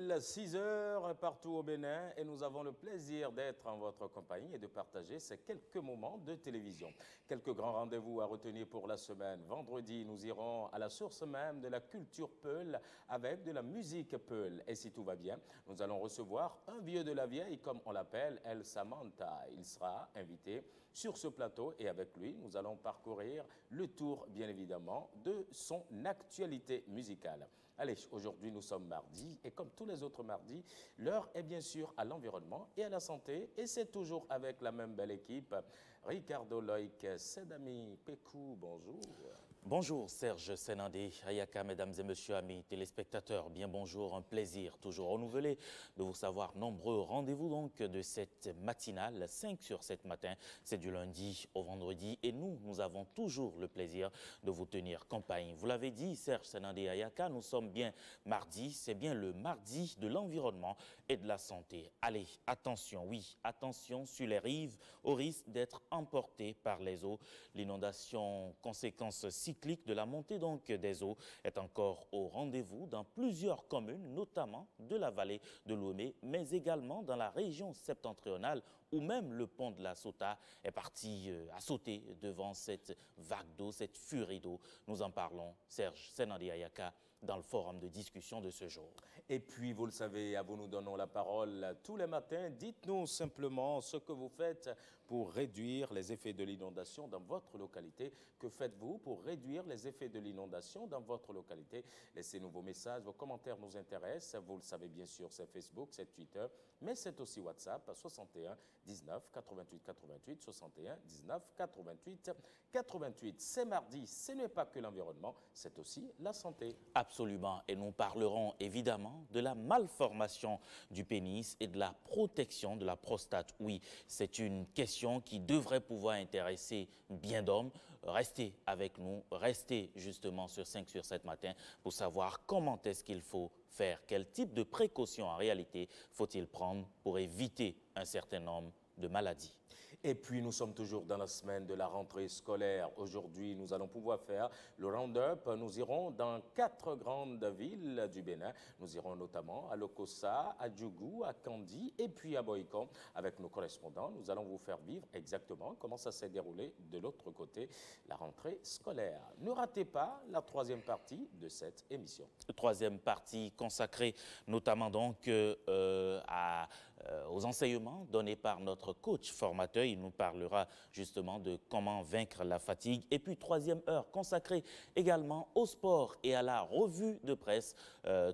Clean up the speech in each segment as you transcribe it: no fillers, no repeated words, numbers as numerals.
pile 6 heures partout au Bénin et nous avons le plaisir d'être en votre compagnie et de partager ces quelques moments de télévision. Quelques grands rendez-vous à retenir pour la semaine. Vendredi, nous irons à la source même de la culture Peul avec de la musique Peul. Et si tout va bien, nous allons recevoir un vieux de la vieille, comme on l'appelle, El Samanta. Il sera invité sur ce plateau et avec lui, nous allons parcourir le tour, bien évidemment, de son actualité musicale. Allez, aujourd'hui, nous sommes mardi et comme tous les autres mardis, l'heure est bien sûr à l'environnement et à la santé. Et c'est toujours avec la même belle équipe. Ricardo Loïc, Sedami Pekou, bonjour. Bonjour Serge Senandé, Ayaka, mesdames et messieurs, amis téléspectateurs, bien bonjour, un plaisir toujours renouvelé de vous savoir nombreux. Rendez-vous donc de cette matinale, 5 sur 7 matin, c'est du lundi au vendredi et nous avons toujours le plaisir de vous tenir compagnie. Vous l'avez dit, Serge Senandé, Ayaka, nous sommes bien mardi, c'est bien le mardi de l'environnement et de la santé. Allez, attention, oui, attention sur les rives au risque d'être emporté par les eaux. L'inondation, conséquence cyclique de la montée donc des eaux, est encore au rendez-vous dans plusieurs communes, notamment de la vallée de Lomé, mais également dans la région septentrionale où même le pont de la Sota est parti à sauter devant cette vague d'eau, cette furie d'eau. Nous en parlons, Serge Senandé Ayaka, dans le forum de discussion de ce jour. Et puis, vous le savez, à vous nous donnons la parole tous les matins. Dites-nous simplement ce que vous faites pour réduire les effets de l'inondation dans votre localité. Que faites-vous pour réduire les effets de l'inondation dans votre localité? Laissez-nous vos messages, vos commentaires nous intéressent. Vous le savez bien sûr, c'est Facebook, c'est Twitter, mais c'est aussi WhatsApp, 61 19 88 88, 61 19 88 88. C'est mardi, ce n'est pas que l'environnement, c'est aussi la santé. Absolument, et nous parlerons évidemment de la malformation du pénis et de la protection de la prostate. Oui, c'est une question qui devrait pouvoir intéresser bien d'hommes. Restez avec nous, restez justement sur 5 sur 7 matin pour savoir comment est-ce qu'il faut faire, quel type de précautions en réalité faut-il prendre pour éviter un certain nombre de maladies. Et puis, nous sommes toujours dans la semaine de la rentrée scolaire. Aujourd'hui, nous allons pouvoir faire le round-up. Nous irons dans 4 grandes villes du Bénin. Nous irons notamment à Lokossa, à Djougou, à Kandi et puis à Boïkon. Avec nos correspondants, nous allons vous faire vivre exactement comment ça s'est déroulé de l'autre côté, la rentrée scolaire. Ne ratez pas la 3e partie de cette émission. Troisième partie consacrée notamment donc aux enseignements donnés par notre coach formateur. Il nous parlera justement de comment vaincre la fatigue. Et puis 3e heure consacrée également au sport et à la revue de presse.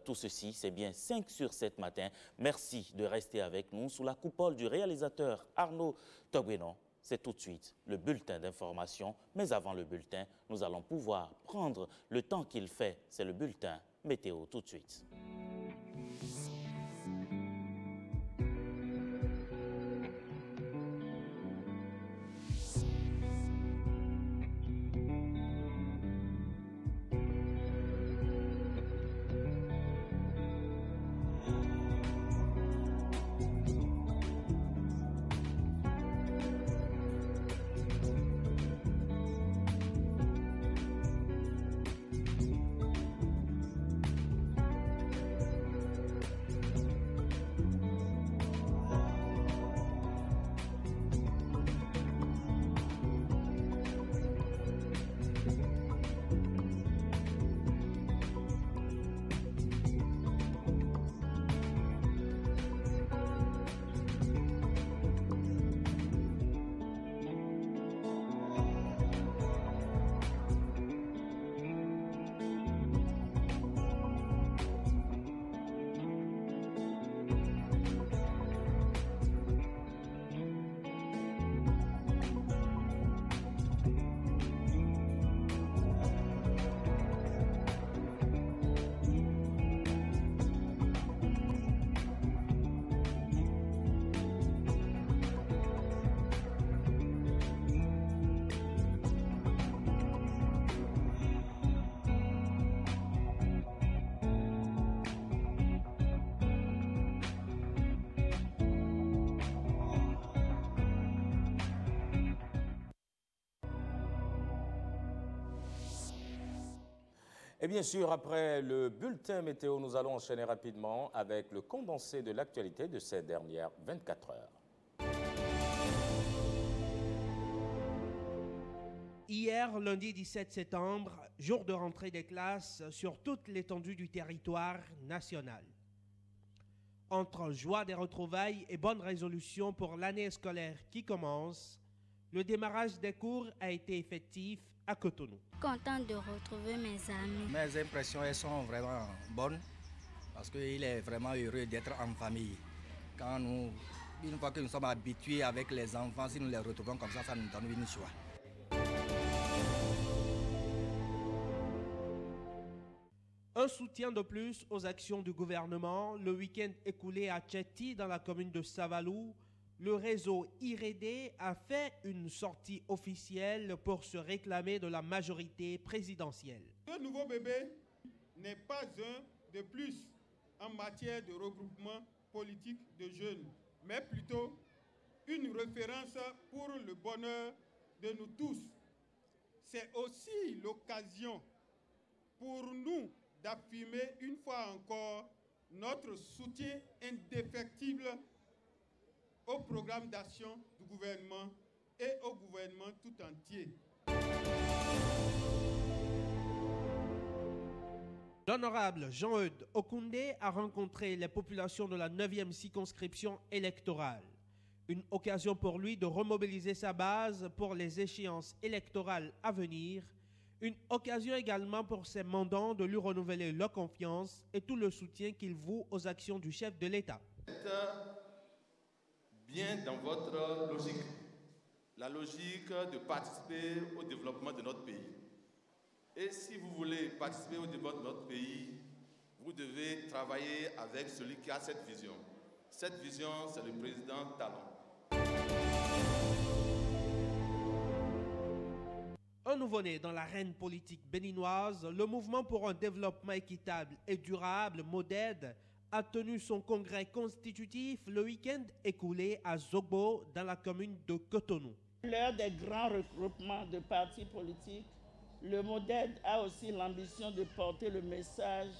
Tout ceci, c'est bien 5 sur 7 matin. Merci de rester avec nous sous la coupole du réalisateur Arnaud Togbenon. C'est tout de suite le bulletin d'information. Mais avant le bulletin, nous allons pouvoir prendre le temps qu'il fait. C'est le bulletin météo tout de suite. Et bien sûr, après le bulletin météo, nous allons enchaîner rapidement avec le condensé de l'actualité de ces dernières 24 heures. Hier, lundi 17 septembre, jour de rentrée des classes sur toute l'étendue du territoire national. Entre joie des retrouvailles et bonne résolution pour l'année scolaire qui commence, le démarrage des cours a été effectif à Cotonou. Contente de retrouver mes amis. Mes impressions elles sont vraiment bonnes parce qu'il est vraiment heureux d'être en famille. Une fois que nous sommes habitués avec les enfants, si nous les retrouvons comme ça nous donne une joie. Un soutien de plus aux actions du gouvernement. Le week-end écoulé à Tchéti, dans la commune de Savalou, le réseau IRED a fait une sortie officielle pour se réclamer de la majorité présidentielle. Ce nouveau bébé n'est pas un de plus en matière de regroupement politique de jeunes, mais plutôt une référence pour le bonheur de nous tous. C'est aussi l'occasion pour nous d'affirmer une fois encore notre soutien indéfectible au programme d'action du gouvernement et au gouvernement tout entier. L'honorable Jean-Eudes Okoundé a rencontré les populations de la 9e circonscription électorale. Une occasion pour lui de remobiliser sa base pour les échéances électorales à venir. Une occasion également pour ses mandants de lui renouveler leur confiance et tout le soutien qu'il voue aux actions du chef de l'État. Bien dans votre logique, la logique de participer au développement de notre pays. Et si vous voulez participer au développement de notre pays, vous devez travailler avec celui qui a cette vision. Cette vision, c'est le président Talon. Un nouveau-né dans l'arène politique béninoise, le mouvement pour un développement équitable et durable, MODED, a tenu son congrès constitutif le week-end écoulé à Zogbo, dans la commune de Cotonou. L'heure des grands regroupements de partis politiques, le MODED a aussi l'ambition de porter le message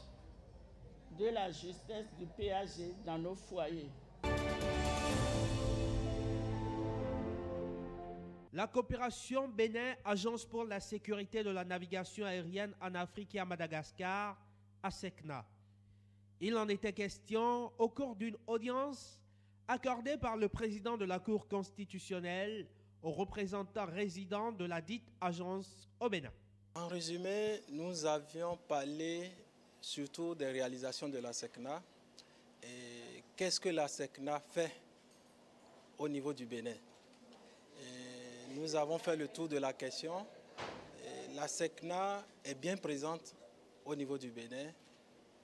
de la justesse du PAG dans nos foyers. La coopération Bénin, Agence pour la sécurité de la navigation aérienne en Afrique et à Madagascar, ASECNA. Il en était question au cours d'une audience accordée par le président de la Cour constitutionnelle aux représentants résidents de la dite agence au Bénin. En résumé, nous avions parlé surtout des réalisations de la SECNA et qu'est-ce que la SECNA fait au niveau du Bénin. Nous avons fait le tour de la question. La SECNA est bien présente au niveau du Bénin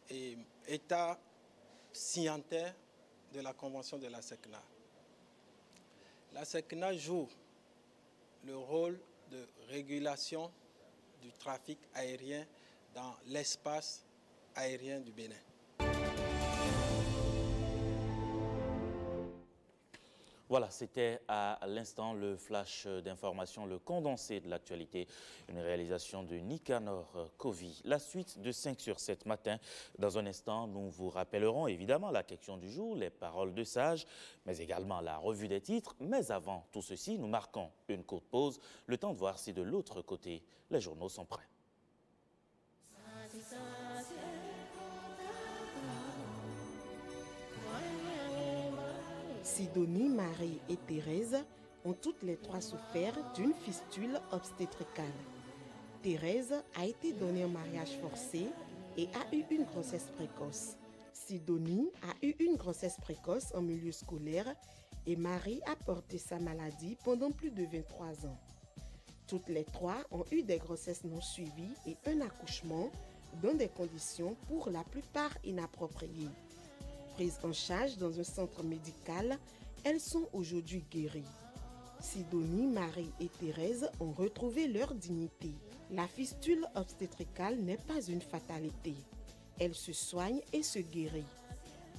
et État signataire de la convention de la SECNA. La SECNA joue le rôle de régulation du trafic aérien dans l'espace aérien du Bénin. Voilà, c'était à l'instant le flash d'information, le condensé de l'actualité, une réalisation de Nicanor Kovi. La suite de 5 sur 7 matin. Dans un instant, nous vous rappellerons évidemment la question du jour, les paroles de sage, mais également la revue des titres. Mais avant tout ceci, nous marquons une courte pause, le temps de voir si de l'autre côté, les journaux sont prêts. Sidonie, Marie et Thérèse ont toutes les trois souffert d'une fistule obstétricale. Thérèse a été donnée en mariage forcé et a eu une grossesse précoce. Sidonie a eu une grossesse précoce en milieu scolaire et Marie a porté sa maladie pendant plus de 23 ans. Toutes les trois ont eu des grossesses non suivies et un accouchement dans des conditions pour la plupart inappropriées. Prises en charge dans un centre médical, elles sont aujourd'hui guéries. Sidonie, Marie et Thérèse ont retrouvé leur dignité. La fistule obstétricale n'est pas une fatalité. Elle se soigne et se guérit.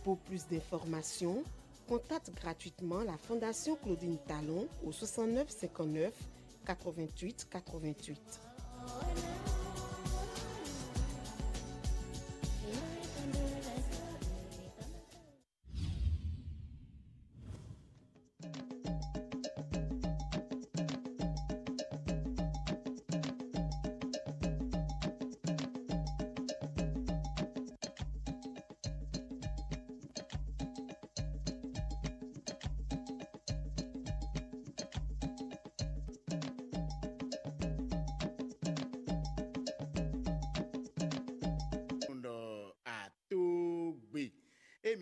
Pour plus d'informations, contacte gratuitement la Fondation Claudine Talon au 69 59 88 88.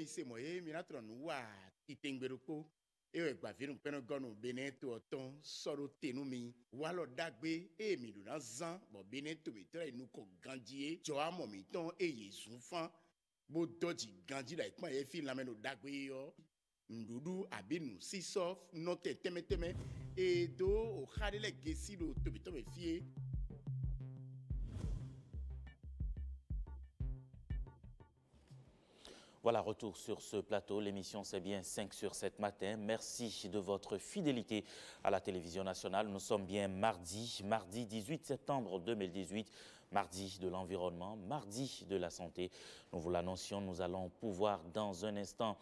mi se moye mi na tro nu wa itengberuko e gba fi nu peno gonu Benin to oton soro tenu mi wa lo dagbe e mi lu na zan bo Benin to be tra inu ko gandie jo amo mi ton e yesu fan bo doji gandi la ipon e fi la meno dagbe yo ndudu abinu sisof note temeteme e do o khade le gesi lo to be fie. Voilà, retour sur ce plateau. L'émission C'est bien 5 sur 7 matin. Merci de votre fidélité à la télévision nationale. Nous sommes bien mardi 18 septembre 2018. Mardi de l'environnement, mardi de la santé. Nous vous l'annoncions, nous allons pouvoir dans un instant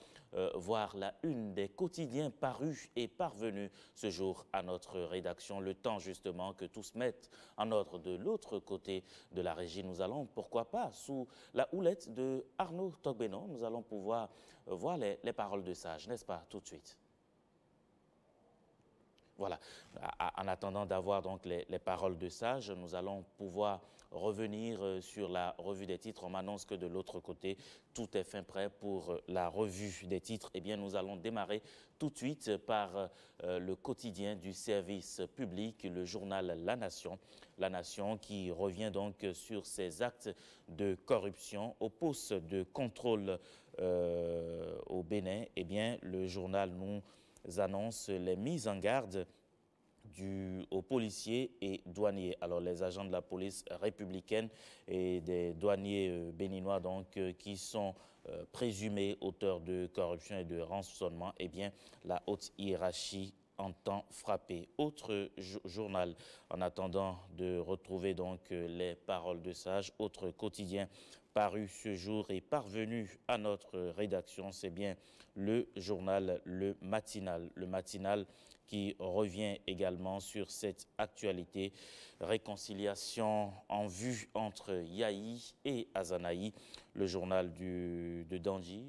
voir la une des quotidiens parus et parvenus ce jour à notre rédaction. Le temps justement que tout se mette en ordre de l'autre côté de la régie. Nous allons, pourquoi pas, sous la houlette de Arnaud Togbeno, nous allons pouvoir voir les paroles de sage, n'est-ce pas, tout de suite. Voilà, en attendant d'avoir donc les paroles de sage, nous allons pouvoir revenir sur la revue des titres. On m'annonce que de l'autre côté, tout est fin prêt pour la revue des titres. Eh bien, nous allons démarrer tout de suite par le quotidien du service public, le journal La Nation. La Nation qui revient donc sur ses actes de corruption au poste de contrôle au Bénin. Eh bien, le journal nous annonce les mises en garde aux policiers et douaniers. Alors les agents de la police républicaine et des douaniers béninois donc qui sont présumés auteurs de corruption et de rançonnement, eh bien la haute hiérarchie entend frapper. Autre journal, en attendant de retrouver donc les paroles de sage, autre quotidien paru ce jour et parvenu à notre rédaction, c'est bien le journal Le Matinal. Le Matinal qui revient également sur cette actualité. Réconciliation en vue entre Yahi et Azanaï. Le journal de Dandji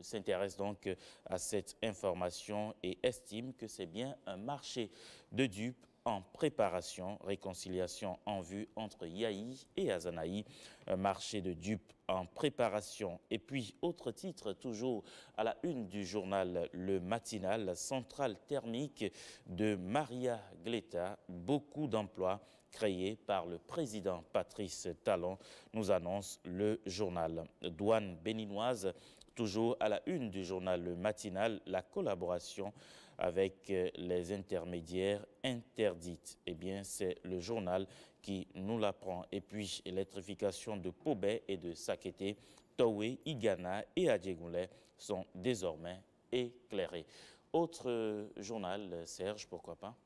s'intéresse donc à cette information et estime que c'est bien un marché de dupes en préparation. Réconciliation en vue entre Yahi et Azanaï. Un marché de dupes en préparation. Et puis, autre titre, toujours à la une du journal Le Matinal, la centrale thermique de Maria Gleta, beaucoup d'emplois créés par le président Patrice Talon, nous annonce le journal. Douane béninoise, toujours à la une du journal Le Matinal, la collaboration avec les intermédiaires interdite. Eh bien, c'est le journal qui nous l'apprend. Et puis, l'électrification de Pobé et de Sakété, Towé, Igana et Adjegoulé sont désormais éclairés. Autre journal, Serge, pourquoi pas?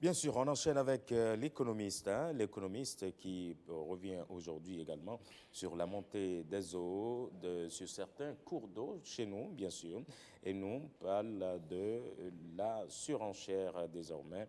Bien sûr, on enchaîne avec l'économiste. L'économiste qui revient aujourd'hui également sur la montée des eaux, sur certains cours d'eau chez nous, bien sûr. Et nous parle de la surenchère désormais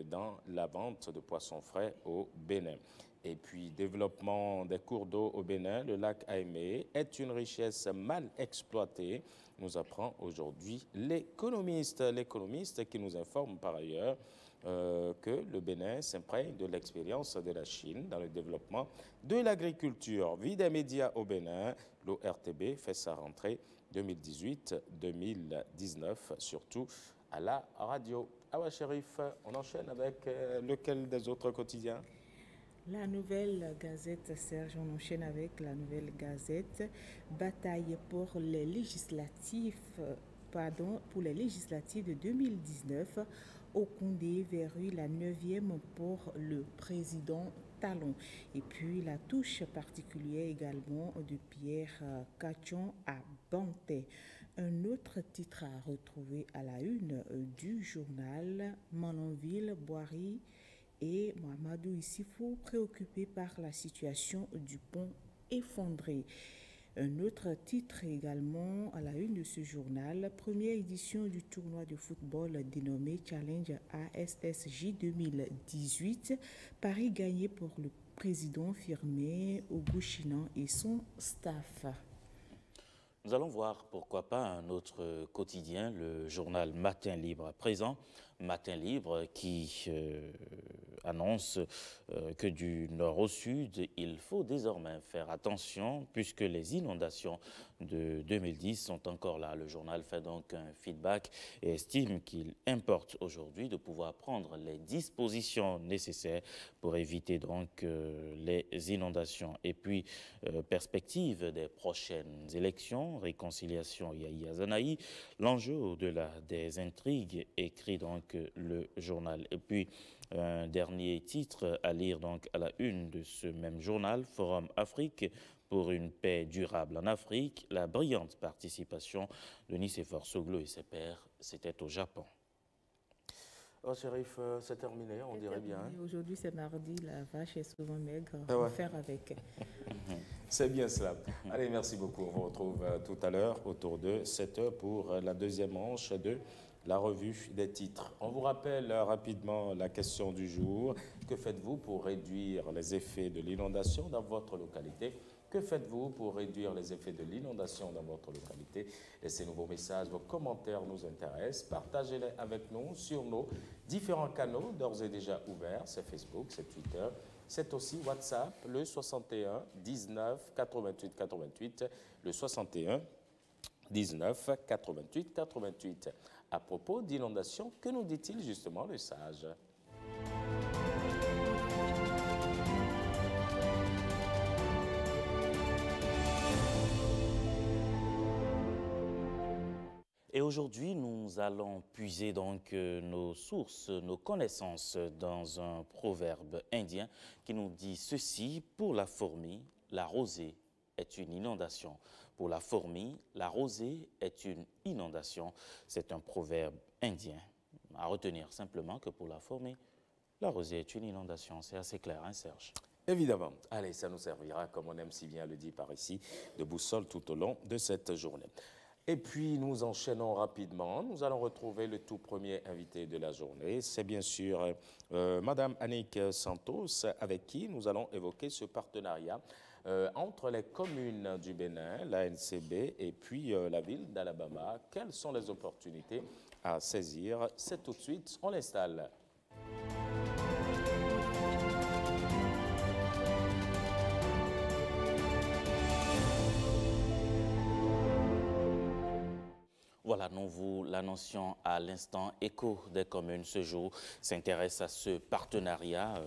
dans la vente de poissons frais au Bénin. Et puis, développement des cours d'eau au Bénin, le lac Aimé est une richesse mal exploitée, nous apprend aujourd'hui l'économiste. L'économiste qui nous informe par ailleurs que le Bénin s'imprègne de l'expérience de la Chine dans le développement de l'agriculture. Vie des médias au Bénin, l'ORTB fait sa rentrée 2018-2019, surtout à la radio. Awa Sherif, on enchaîne avec lequel des autres quotidiens? La Nouvelle Gazette, Serge, on enchaîne avec la Nouvelle Gazette. Bataille pour les législatives de 2019. Okundé verrouille la 9e pour le président Talon. Et puis la touche particulière également de Pierre Kachon à Banté. Un autre titre à retrouver à la une du journal Manonville, Boiry et Mohamedou Issifou préoccupés par la situation du pont effondré. Un autre titre également à la une de ce journal, première édition du tournoi de football dénommé Challenge ASSJ 2018, Paris gagné pour le président Firmé Ogouchinan et son staff. Nous allons voir pourquoi pas un autre quotidien, le journal Matin Libre. À présent, Matin Libre qui annonce que du nord au sud, il faut désormais faire attention puisque les inondations de 2010 sont encore là. Le journal fait donc un feedback et estime qu'il importe aujourd'hui de pouvoir prendre les dispositions nécessaires pour éviter donc les inondations. Et puis, perspective des prochaines élections, réconciliation Yahya Zanaï, l'enjeu au-delà des intrigues, écrit donc le journal. Et puis, un dernier titre à lire donc à la une de ce même journal, Forum Afrique pour une paix durable en Afrique, la brillante participation de Nicéphore Soglo et ses pairs, c'était au Japon. Oh, Chérif, c'est terminé, on dirait bien. Hein? Aujourd'hui, c'est mardi, la vache est souvent maigre, Ah ouais. on va faire avec. C'est bien cela. Allez, merci beaucoup. On vous retrouve tout à l'heure autour de 7h pour la deuxième manche de la revue des titres. On vous rappelle rapidement la question du jour. Que faites-vous pour réduire les effets de l'inondation dans votre localité? Que faites-vous pour réduire les effets de l'inondation dans votre localité? Laissez-nous vos messages, vos commentaires nous intéressent. Partagez-les avec nous sur nos différents canaux d'ores et déjà ouverts. C'est Facebook, c'est Twitter, c'est aussi WhatsApp, le 61 19 88 88, le 61 19 88 88. À propos d'inondation, que nous dit-il justement le sage? Et aujourd'hui, nous allons puiser donc nos sources, nos connaissances dans un proverbe indien qui nous dit ceci: pour la fourmi, la rosée est une inondation. Pour la fourmi, la rosée est une inondation. C'est un proverbe indien. À retenir simplement que pour la fourmi, la rosée est une inondation. C'est assez clair, hein, Serge? Évidemment. Allez, ça nous servira, comme on aime si bien le dire par ici, de boussole tout au long de cette journée. Et puis, nous enchaînons rapidement. Nous allons retrouver le tout premier invité de la journée. C'est bien sûr Madame Annick Santos, avec qui nous allons évoquer ce partenariat entre les communes du Bénin, la NCB, et puis la ville d'Alabama. Quelles sont les opportunités à saisir? C'est tout de suite, on l'installe. Voilà, nous vous l'annoncions à l'instant. Écho des communes ce jour s'intéresse à ce partenariat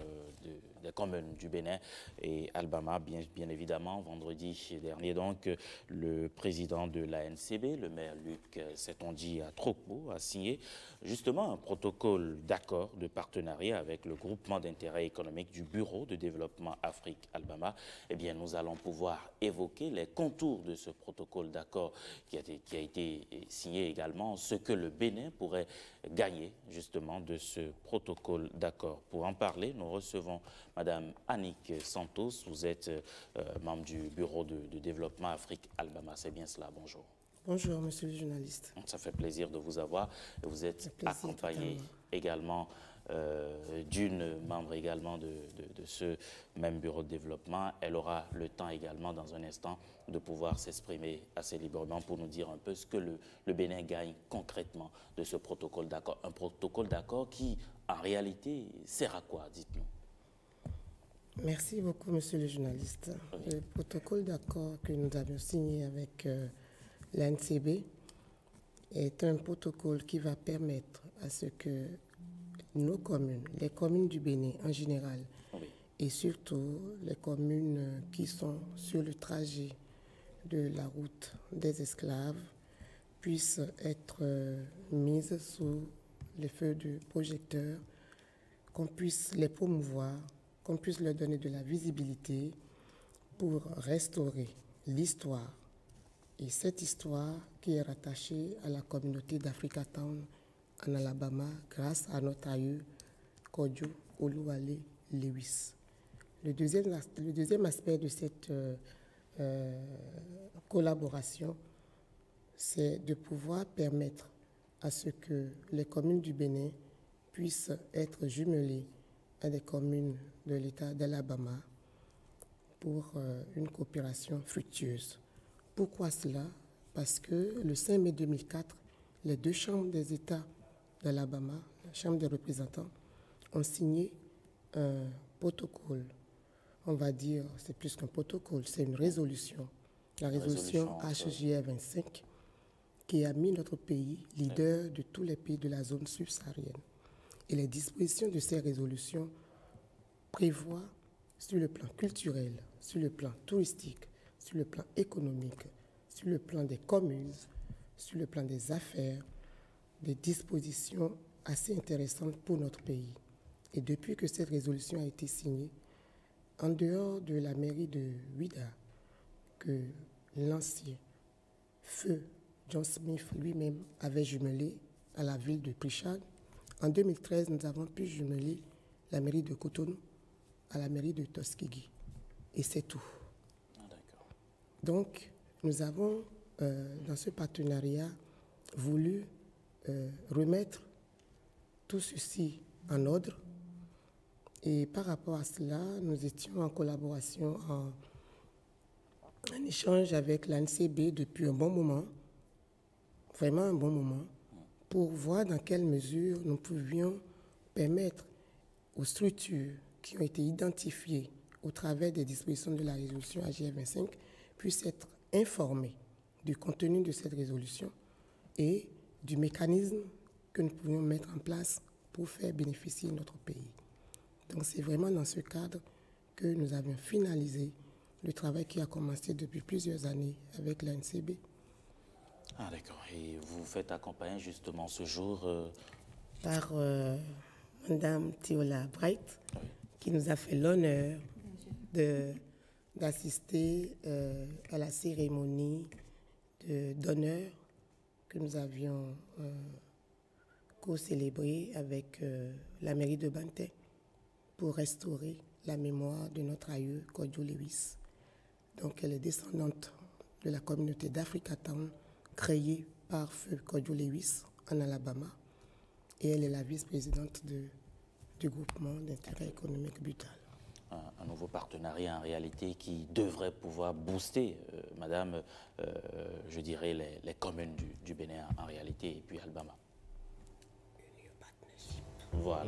des communes du Bénin et Albama, bien évidemment. Vendredi dernier, donc, le président de la NCB, le maire Luc Setonji à Trokbo, a signé justement un protocole d'accord de partenariat avec le groupement d'intérêt économique du Bureau de développement Afrique Albama. Eh bien, nous allons pouvoir évoquer les contours de ce protocole d'accord qui a été signé également, ce que le Bénin pourrait gagner justement de ce protocole d'accord. Pour en parler, nous recevons Madame Annick Santos. Vous êtes membre du Bureau de développement Afrique Albama. C'est bien cela, bonjour. Bonjour, monsieur le journaliste. Ça fait plaisir de vous avoir. Vous êtes accompagné également d'une membre également de ce même bureau de développement. Elle aura le temps également dans un instant de pouvoir s'exprimer assez librement pour nous dire un peu ce que le Bénin gagne concrètement de ce protocole d'accord. Un protocole d'accord qui, en réalité, sert à quoi, dites-nous? Merci beaucoup, monsieur le journaliste. Le protocole d'accord que nous avions signé avec l'ANCB est un protocole qui va permettre à ce que nos communes, les communes du Bénin en général, et surtout les communes qui sont sur le trajet de la route des esclaves, puissent être mises sous les feux du projecteur, qu'on puisse les promouvoir, qu'on puisse leur donner de la visibilité pour restaurer l'histoire. Et cette histoire qui est rattachée à la communauté d'Africa Town en Alabama grâce à notre aïeux Kodjo Oluwale Lewis. Le deuxième aspect de cette collaboration, c'est de pouvoir permettre à ce que les communes du Bénin puissent être jumelées à des communes de l'État d'Alabama pour une coopération fructueuse. Pourquoi cela? Parce que le 5 mai 2004, les deux chambres des États d'Alabama, la Chambre des représentants, ont signé un protocole. On va dire, c'est plus qu'un protocole, c'est une résolution. La résolution HJR 25, qui a mis notre pays leader de tous les pays de la zone subsaharienne. Et les dispositions de ces résolutions prévoient, sur le plan culturel, sur le plan touristique, sur le plan économique, sur le plan des communes, sur le plan des affaires, des dispositions assez intéressantes pour notre pays. Et depuis que cette résolution a été signée, en dehors de la mairie de Ouida, que l'ancien feu John Smith lui-même avait jumelé à la ville de Prichard, en 2013, nous avons pu jumeler la mairie de Cotonou à la mairie de Tuskegee. Et c'est tout. Donc, nous avons, dans ce partenariat, voulu remettre tout ceci en ordre. Et par rapport à cela, nous étions en collaboration, en échange avec l'ANCB depuis un bon moment, vraiment un bon moment, pour voir dans quelle mesure nous pouvions permettre aux structures qui ont été identifiées au travers des dispositions de la résolution HJR 25 puissent être informées du contenu de cette résolution et du mécanisme que nous pouvions mettre en place pour faire bénéficier notre pays. Donc c'est vraiment dans ce cadre que nous avions finalisé le travail qui a commencé depuis plusieurs années avec l'ANCB. Ah d'accord. Et vous vous faites accompagner justement ce jour par Mme Théola Bright, qui nous a fait l'honneur d'assister à la cérémonie d'honneur que nous avions co-célébrée avec la mairie de Bantay pour restaurer la mémoire de notre aïeux Kojo Lewis. Donc elle est descendante de la communauté d'Africa Town créée par Feu Kojo Lewis en Alabama et elle est la vice-présidente du groupement d'intérêt économique Butal. Un nouveau partenariat en réalité qui devrait pouvoir booster, madame, je dirais, les communes du Bénin en réalité et puis Alabama. Voilà.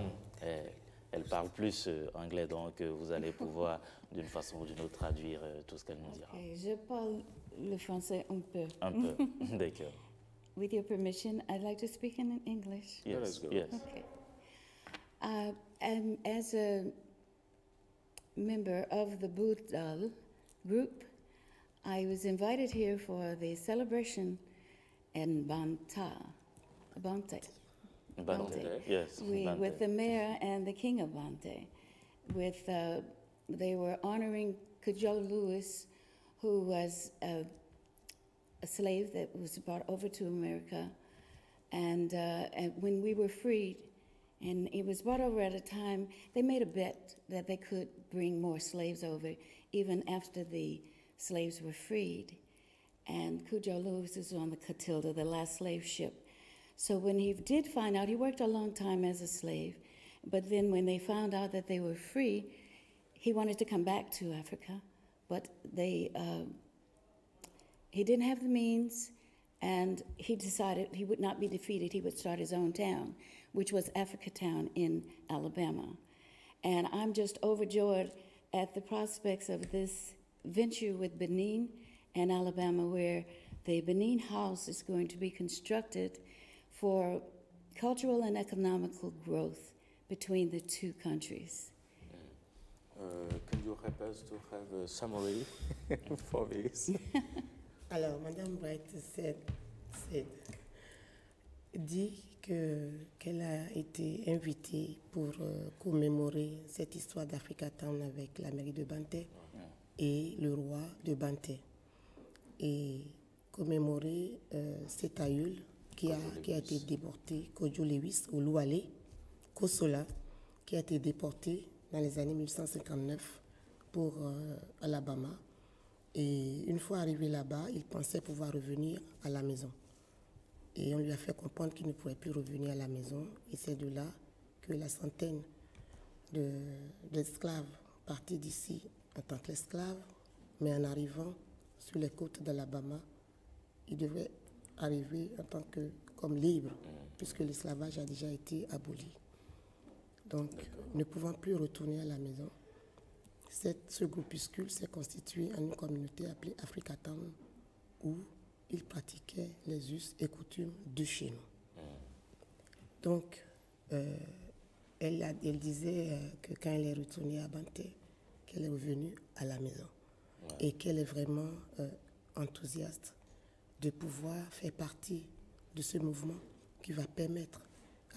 Elle parle plus anglais, donc vous allez pouvoir d'une façon ou d'une autre traduire tout ce qu'elle nous dira. Okay, je parle le français un peu. Un peu, d'accord. With your permission, I'd like to speak in English. Yes, yes. Okay. And as a member of the Budal group, I was invited here for the celebration in Bantay. Yes. With the mayor and the king of Bantay. They were honoring Kojo Lewis, who was a slave that was brought over to America. And when we were freed, and he was brought over at a time, they made a bet that they could bring more slaves over even after the slaves were freed. And Kojo Lewis is on the Catilda, the last slave ship. So when he did find out, he worked a long time as a slave, but then when they found out that they were free, he wanted to come back to Africa, but he didn't have the means, and he decided he would not be defeated. He would start his own town, which was Africa Town in Alabama. And I'm just overjoyed at the prospects of this venture with Benin and Alabama, where the Benin House is going to be constructed for cultural and economical growth between the two countries. Can you help us to have a summary for this? Alors, Madame Bright dit qu'elle a été invitée pour commémorer cette histoire d'Africa Town avec la mairie de Bantay et le roi de Bantay. Et commémorer cet aïeul qui a été déporté, Kojo Lewis, au Loualé, Kosola, qui a été déporté dans les années 1859 pour Alabama. Et une fois arrivé là-bas, il pensait pouvoir revenir à la maison. Et on lui a fait comprendre qu'il ne pourrait plus revenir à la maison. Et c'est de là que la centaine d'esclaves partis d'ici en tant qu'esclaves, mais en arrivant sur les côtes d'Alabama, ils devaient arriver en tant comme libres puisque l'esclavage a déjà été aboli. Donc, ne pouvant plus retourner à la maison, ce groupuscule s'est constitué en une communauté appelée Africa Town, où ils pratiquaient les us et coutumes de chez nous. Donc, elle disait que quand elle est retournée à Banté, qu'elle est revenue à la maison et qu'elle est vraiment enthousiaste de pouvoir faire partie de ce mouvement qui va permettre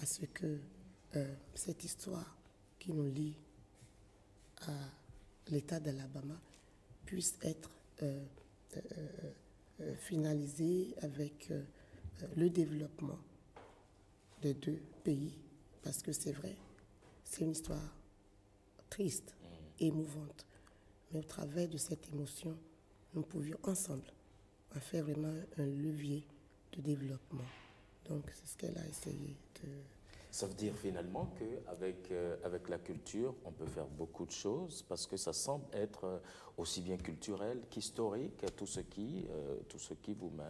à ce que cette histoire qui nous lie à l'État d'Alabama puisse être finalisée avec le développement des deux pays, parce que c'est vrai, c'est une histoire triste, émouvante, mais au travers de cette émotion, nous pouvions ensemble en faire vraiment un levier de développement. Donc c'est ce qu'elle a essayé de... Ça veut dire finalement qu'avec avec la culture, on peut faire beaucoup de choses, parce que ça semble être aussi bien culturel qu'historique, tout ce qui vous met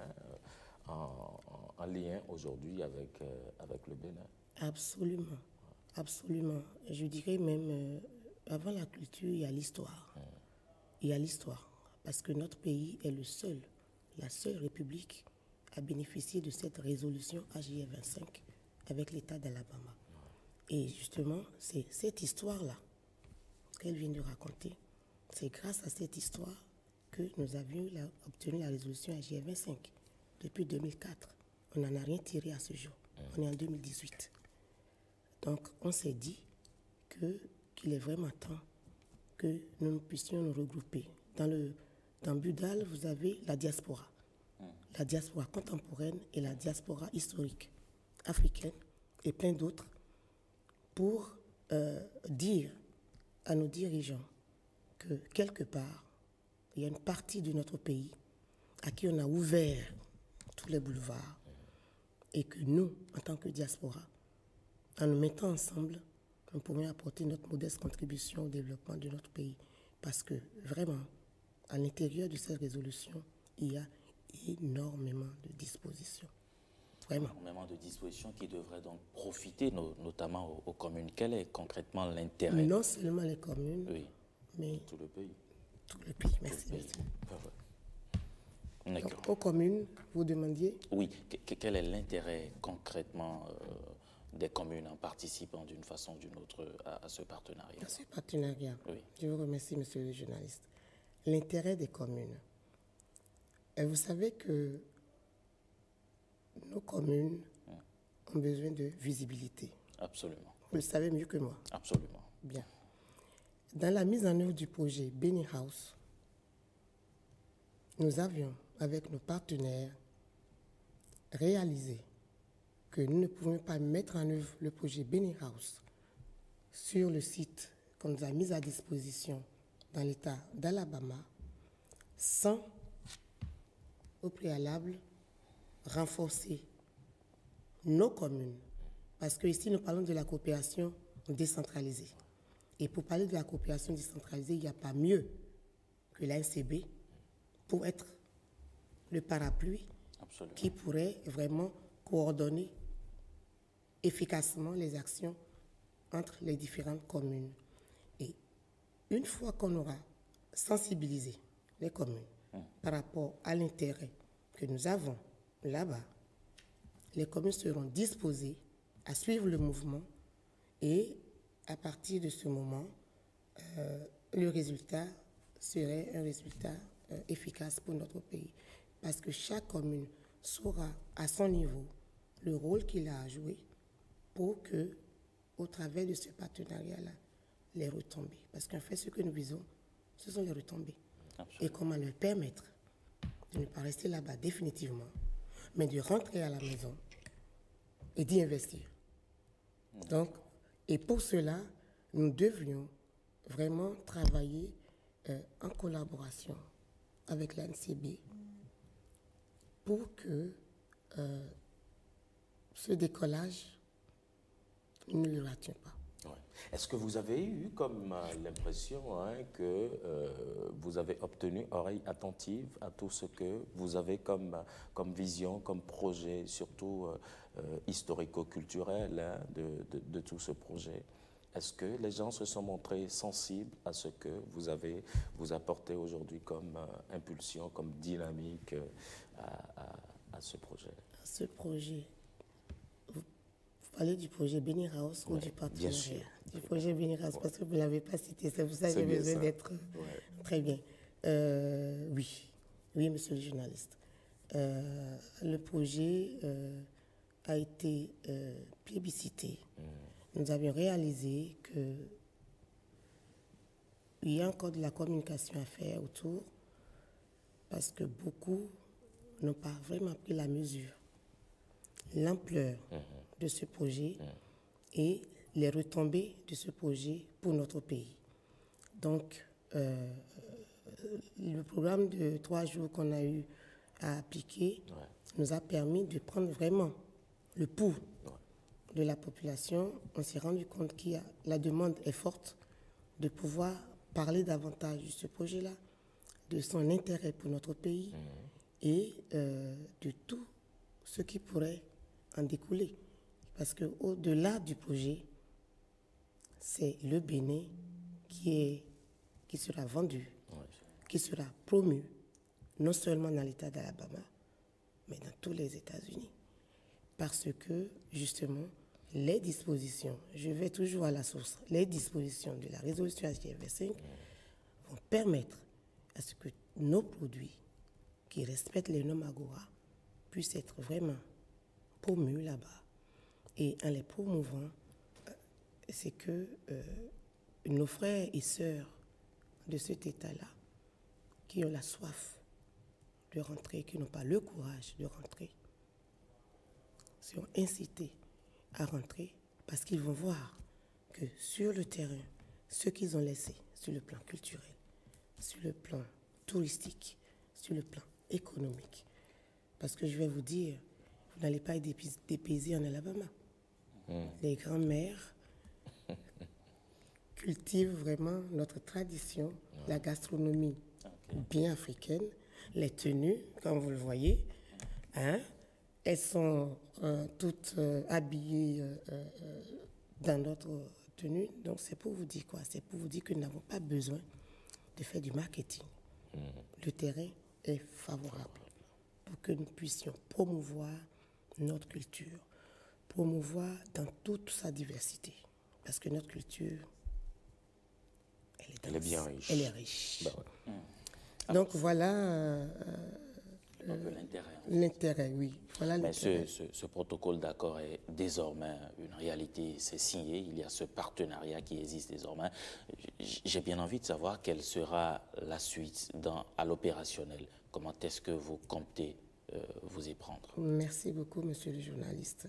en lien aujourd'hui avec le Bénin. Absolument, absolument. Je dirais même, avant la culture, il y a l'histoire. Il y a l'histoire, parce que notre pays est la seule république à bénéficier de cette résolution AJF 25 avec l'État d'Alabama. Et justement, c'est cette histoire-là qu'elle vient de raconter. C'est grâce à cette histoire que nous avions obtenu la résolution AJF 25 depuis 2004. On n'en a rien tiré à ce jour. On est en 2018. Donc, on s'est dit qu'il est vraiment temps que nous puissions nous regrouper. Dans Budal, vous avez la diaspora contemporaine et la diaspora historique africaine et plein d'autres, pour dire à nos dirigeants que quelque part, il y a une partie de notre pays à qui on a ouvert tous les boulevards et que nous, en tant que diaspora, en nous mettant ensemble, nous pourrions apporter notre modeste contribution au développement de notre pays. Parce que vraiment, à l'intérieur de cette résolution, il y a énormément de dispositions. Vraiment. Énormément de dispositions qui devraient donc profiter notamment aux communes. Quel est concrètement l'intérêt? Non seulement les communes, oui, mais tout le pays. Tout le pays, merci. D'accord. Aux communes, vous demandiez? Oui, quel est l'intérêt concrètement des communes en participant d'une façon ou d'une autre à ce partenariat? À ce partenariat, oui. Je vous remercie, monsieur le journaliste. L'intérêt des communes. Et vous savez que nos communes ont besoin de visibilité. Absolument. Vous le savez mieux que moi. Absolument. Bien. Dans la mise en œuvre du projet Benny House, nous avions, avec nos partenaires, réalisé que nous ne pouvions pas mettre en œuvre le projet Benny House sur le site qu'on nous a mis à disposition dans l'État d'Alabama sans, au préalable, renforcer nos communes. Parce qu'ici, nous parlons de la coopération décentralisée. Et pour parler de la coopération décentralisée, il n'y a pas mieux que l'ANCB pour être le parapluie Absolument. Qui pourrait vraiment coordonner efficacement les actions entre les différentes communes. Et une fois qu'on aura sensibilisé les communes par rapport à l'intérêt que nous avons là-bas, les communes seront disposées à suivre le mouvement et à partir de ce moment, le résultat serait un résultat efficace pour notre pays. Parce que chaque commune saura à son niveau le rôle qu'il a à jouer pour que, au travers de ce partenariat-là, les retombées. Parce qu'en fait, ce que nous visons, ce sont les retombées. Absolument. Et comment leur permettre de ne pas rester là-bas définitivement, mais de rentrer à la maison et d'y investir. Donc, et pour cela, nous devrions vraiment travailler en collaboration avec l'ANCB pour que ce décollage ne le rations pas. Ouais. Est-ce que vous avez eu comme l'impression que vous avez obtenu oreille attentive à tout ce que vous avez comme vision, comme projet, surtout historico-culturel hein, de tout ce projet. Est-ce que les gens se sont montrés sensibles à ce que vous apportez aujourd'hui comme impulsion, comme dynamique à ce projet? Ce projet, vous parlez du projet Beni House ou du partenariat? Bien sûr. Du projet Beni House, parce que vous ne l'avez pas cité, c'est pour ça que j'ai besoin d'être très bien. Oui, monsieur le journaliste. Le projet a été plébiscité. Nous avions réalisé qu'il y a encore de la communication à faire autour parce que beaucoup n'ont pas vraiment pris la mesure, l'ampleur de ce projet et les retombées de ce projet pour notre pays. Donc, le programme de 3 jours qu'on a eu à appliquer nous a permis de prendre vraiment le pouls de la population. On s'est rendu compte que la demande est forte de pouvoir parler davantage de ce projet-là, de son intérêt pour notre pays et de tout ce qui pourrait en découler. Parce qu'au-delà du projet, c'est le Bénin qui sera vendu, qui sera promu, non seulement dans l'État d'Alabama, mais dans tous les États-Unis. Parce que, justement, les dispositions, je vais toujours à la source, les dispositions de la résolution HDV5 vont permettre à ce que nos produits qui respectent les normes Agora puissent être vraiment promus là-bas. Et en les promouvant, c'est que nos frères et sœurs de cet État-là, qui ont la soif de rentrer, qui n'ont pas le courage de rentrer, seront incités à rentrer parce qu'ils vont voir que sur le terrain, ce qu'ils ont laissé sur le plan culturel, sur le plan touristique, sur le plan économique. Parce que je vais vous dire, vous n'allez pas être dépaysés en Alabama. Les grands-mères cultivent vraiment notre tradition, la gastronomie bien africaine, les tenues, comme vous le voyez, hein, elles sont toutes habillées dans notre tenue. Donc c'est pour vous dire quoi? C'est pour vous dire que nous n'avons pas besoin de faire du marketing. Le terrain est favorable pour que nous puissions promouvoir notre culture, promouvoir dans toute sa diversité. Parce que notre culture, elle est bien riche. Elle est riche. Bah ouais. Donc voilà l'intérêt, oui. Voilà. Mais ce protocole d'accord est désormais une réalité, c'est signé, il y a ce partenariat qui existe désormais. J'ai bien envie de savoir quelle sera la suite à l'opérationnel. Comment est-ce que vous comptez vous y prendre? Merci beaucoup, monsieur le journaliste.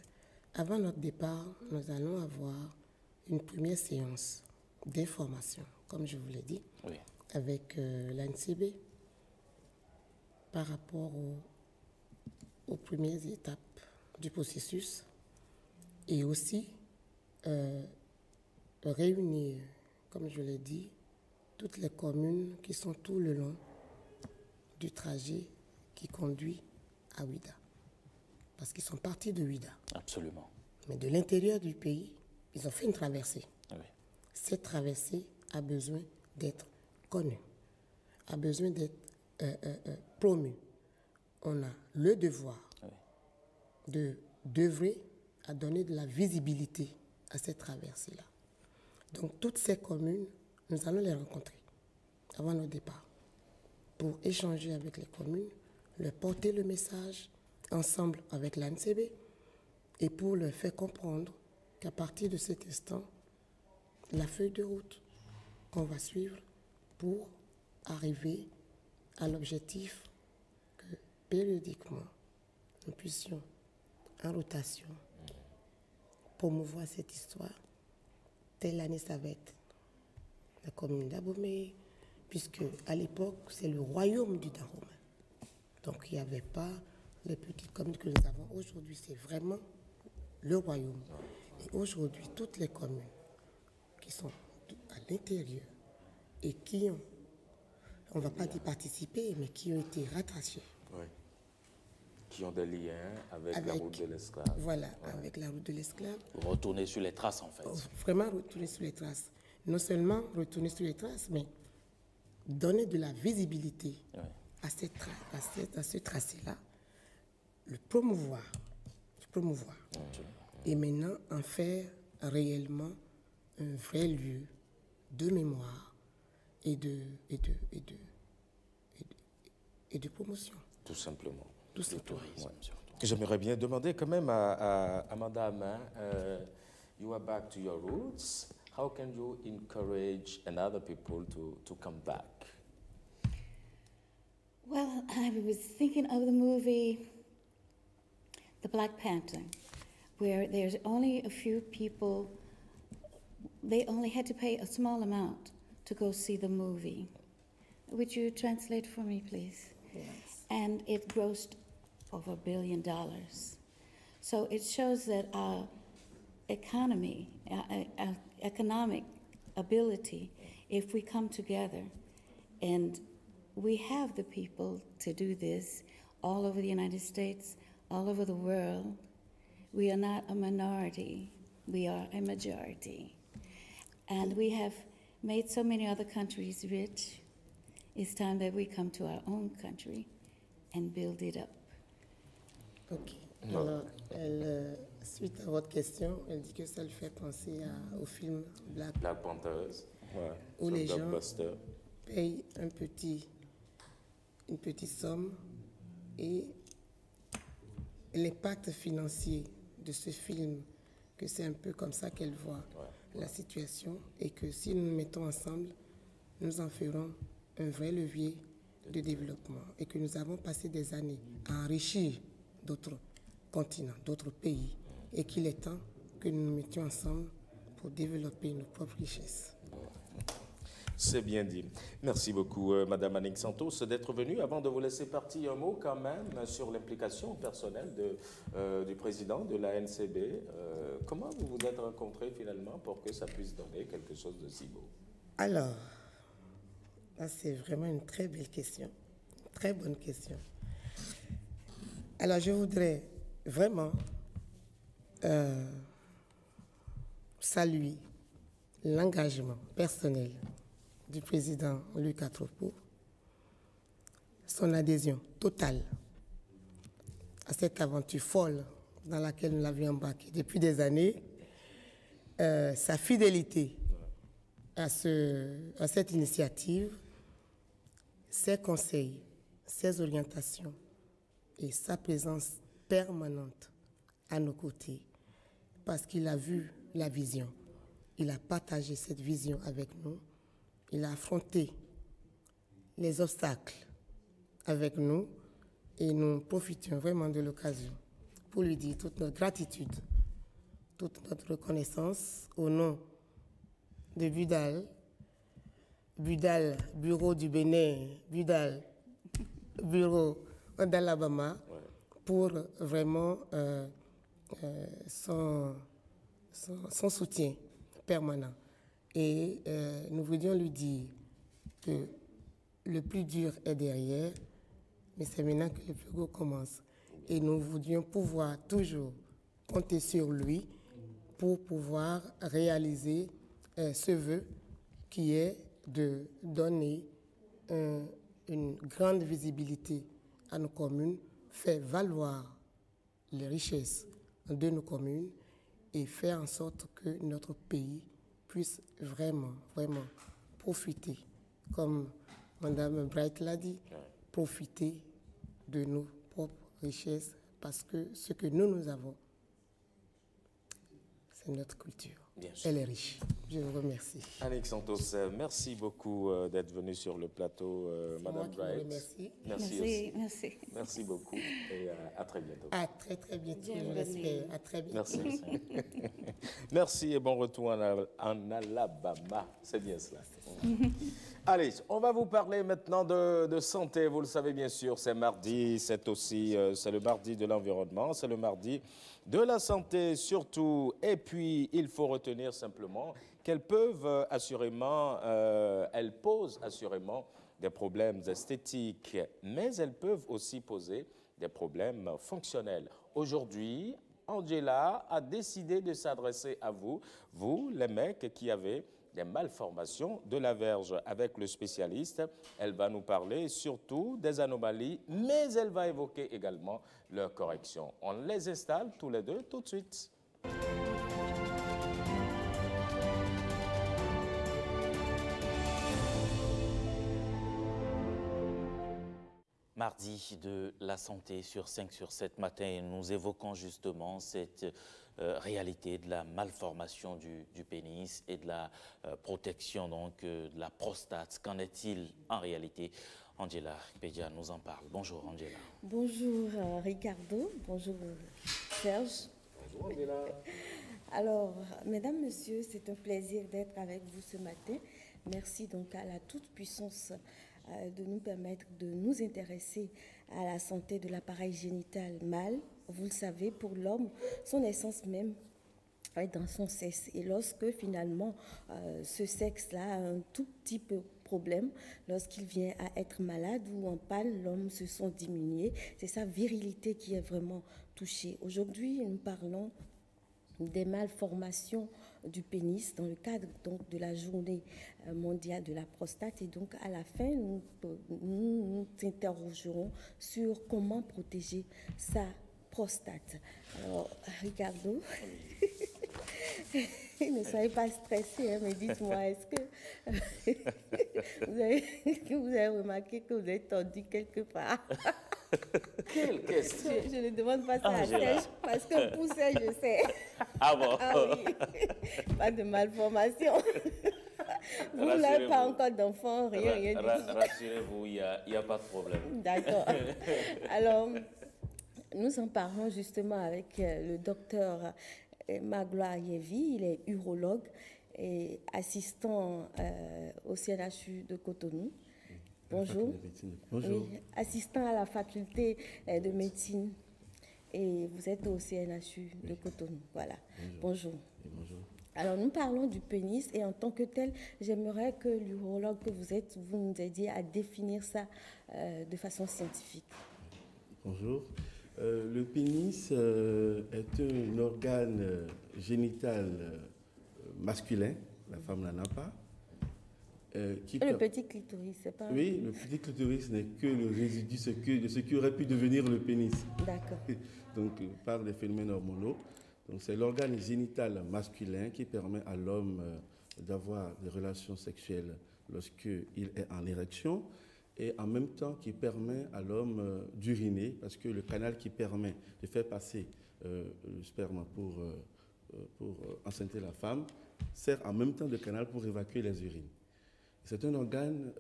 Avant notre départ, nous allons avoir une première séance d'information, comme je vous l'ai dit, avec l'ANCB par rapport aux premières étapes du processus et aussi réunir, comme je l'ai dit, toutes les communes qui sont tout le long du trajet qui conduit à Ouida. Parce qu'ils sont partis de Ouida. Absolument. Mais de l'intérieur du pays, ils ont fait une traversée. Oui. Cette traversée a besoin d'être connue, a besoin d'être promue. On a le devoir d'œuvrer à donner de la visibilité à cette traversée-là. Donc, toutes ces communes, nous allons les rencontrer avant notre départ pour échanger avec les communes, leur porter le message ensemble avec l'ANCB et pour leur faire comprendre qu'à partir de cet instant, la feuille de route qu'on va suivre pour arriver à l'objectif que périodiquement, nous puissions, en rotation, promouvoir cette histoire. Telle année, ça va être la commune d'Abomey, puisque à l'époque, c'est le royaume du Dahomey. Donc, il n'y avait pas les petites communes que nous avons. Aujourd'hui, c'est vraiment le royaume. Et aujourd'hui, toutes les communes qui sont à l'intérieur et qui ont, on ne va pas dire participer, mais qui ont été rattachées Qui ont des liens avec la route de l'esclave. Voilà, avec la route de l'esclave. Retourner sur les traces, en fait. Vraiment retourner sur les traces. Non seulement retourner sur les traces, mais donner de la visibilité à ce tracé-là, le promouvoir. Et maintenant, en faire réellement un vrai lieu de mémoire et de promotion. Tout simplement. Tout simplement. J'aimerais bien demander quand même à Madame, you are back to your roots. How can you encourage other people to come back? Well, I was thinking of the movie The Black Panther, where there's only a few people, they only had to pay a small amount to go see the movie. Would you translate for me, please? Yes. And it grossed over $1 billion. So it shows that our economy, our economic ability, if we come together, and we have the people to do this all over the United States, all over the world. We are not a minority, we are a majority. And we have made so many other countries rich. It's time that we come to our own country and build it up. Ok. Alors, suite à votre question, elle dit que ça lui fait penser au film Black Panthers, où les gens payent une petite somme et l'impact financier de ce film, que c'est un peu comme ça qu'elle voit la situation et que si nous nous mettons ensemble, nous en ferons un vrai levier de développement et que nous avons passé des années à enrichir d'autres continents, d'autres pays et qu'il est temps que nous nous mettions ensemble pour développer nos propres richesses. C'est bien dit. Merci beaucoup, Madame Annick Santos, d'être venue. Avant de vous laisser partir, un mot quand même sur l'implication personnelle du président de la NCB. Comment vous vous êtes rencontrés finalement pour que ça puisse donner quelque chose de si beau? Alors, c'est vraiment une très belle question, très bonne question. Alors, je voudrais vraiment saluer l'engagement personnel du président Luc Atropo, son adhésion totale à cette aventure folle dans laquelle nous l'avions embarqué depuis des années, sa fidélité à cette initiative, ses conseils, ses orientations et sa présence permanente à nos côtés, parce qu'il a vu la vision, il a partagé cette vision avec nous. Il a affronté les obstacles avec nous et nous profitions vraiment de l'occasion pour lui dire toute notre gratitude, toute notre reconnaissance au nom de Budal, bureau du Bénin, Budal, bureau d'Alabama, pour vraiment son soutien permanent. Et nous voulions lui dire que le plus dur est derrière, mais c'est maintenant que le plus beau commence. Et nous voulions pouvoir toujours compter sur lui pour pouvoir réaliser ce vœu qui est de donner une grande visibilité à nos communes, faire valoir les richesses de nos communes et faire en sorte que notre pays puisse vraiment, vraiment profiter, comme Mme Bright l'a dit, profiter de nos propres richesses, parce que ce que nous avons, c'est notre culture. Elle est riche. Je vous remercie. Annick Santos, merci beaucoup d'être venue sur le plateau, Mme Bright. Merci. Merci beaucoup et à très bientôt. À très très bientôt, je l'espère. À très bientôt. Merci. Merci et bon retour en Alabama. C'est bien cela. Allez, on va vous parler maintenant de santé. Vous le savez bien sûr, c'est mardi, c'est le mardi de l'environnement, c'est le mardi de la santé surtout. Et puis, il faut retenir simplement qu'elles posent assurément des problèmes esthétiques, mais elles peuvent aussi poser des problèmes fonctionnels. Aujourd'hui, Angela a décidé de s'adresser à vous, les mecs qui avez des malformations de la verge. Avec le spécialiste, elle va nous parler surtout des anomalies, mais elle va évoquer également leur correction. On les installe tous les deux tout de suite. Mardi de la santé sur 5 sur 7 matin, nous évoquons justement cette réalité de la malformation du pénis et de la protection donc de la prostate. Qu'en est-il en réalité? Angela Pédia nous en parle. Bonjour Angela. Bonjour Ricardo, bonjour Serge. Bonjour Angela. Alors, mesdames, messieurs, c'est un plaisir d'être avec vous ce matin. Merci donc à la toute-puissance de nous permettre de nous intéresser à la santé de l'appareil génital mâle. Vous le savez, pour l'homme, son essence même est dans son sexe. Et lorsque finalement ce sexe-là a un tout petit peu problème, lorsqu'il vient à être malade ou en panne, l'homme se sent diminué. C'est sa virilité qui est vraiment touchée. Aujourd'hui, nous parlons des malformations du pénis dans le cadre donc de la journée mondiale de la prostate, et donc à la fin nous interrogerons sur comment protéger sa prostate. Alors Ricardo, ne soyez pas stressé, hein, mais dites-moi, est-ce que vous avez remarqué que vous êtes tendu quelque part? Quelle question? Je ne demande pas ça à Serge, parce que pour Serge, je sais. Ah bon? Ah oui, pas de malformation. Vous n'avez pas encore d'enfant, rien du tout. Rassurez-vous, il n'y a pas de problème. D'accord. Alors, nous en parlons justement avec le docteur Magloire Yevi. Il est urologue et assistant au CNHU de Cotonou. Bonjour. Bonjour. Oui, assistant à la faculté de médecine. Et vous êtes au CNHU de Cotonou. Voilà. Bonjour. Bonjour. Alors, nous parlons du pénis et en tant que tel, j'aimerais que l'urologue que vous êtes, vous nous aidiez à définir ça de façon scientifique. Bonjour. Le pénis est un organe génital masculin. La femme n'en a pas. Le petit clitoris, c'est pas... Oui, le petit clitoris n'est que le résidu de ce qui aurait pu devenir le pénis. D'accord. Donc, par des phénomènes hormonaux. Donc, c'est l'organe génital masculin qui permet à l'homme d'avoir des relations sexuelles lorsqu'il est en érection, et en même temps qui permet à l'homme d'uriner, parce que le canal qui permet de faire passer le sperme pour enceinte la femme sert en même temps de canal pour évacuer les urines. C'est un organe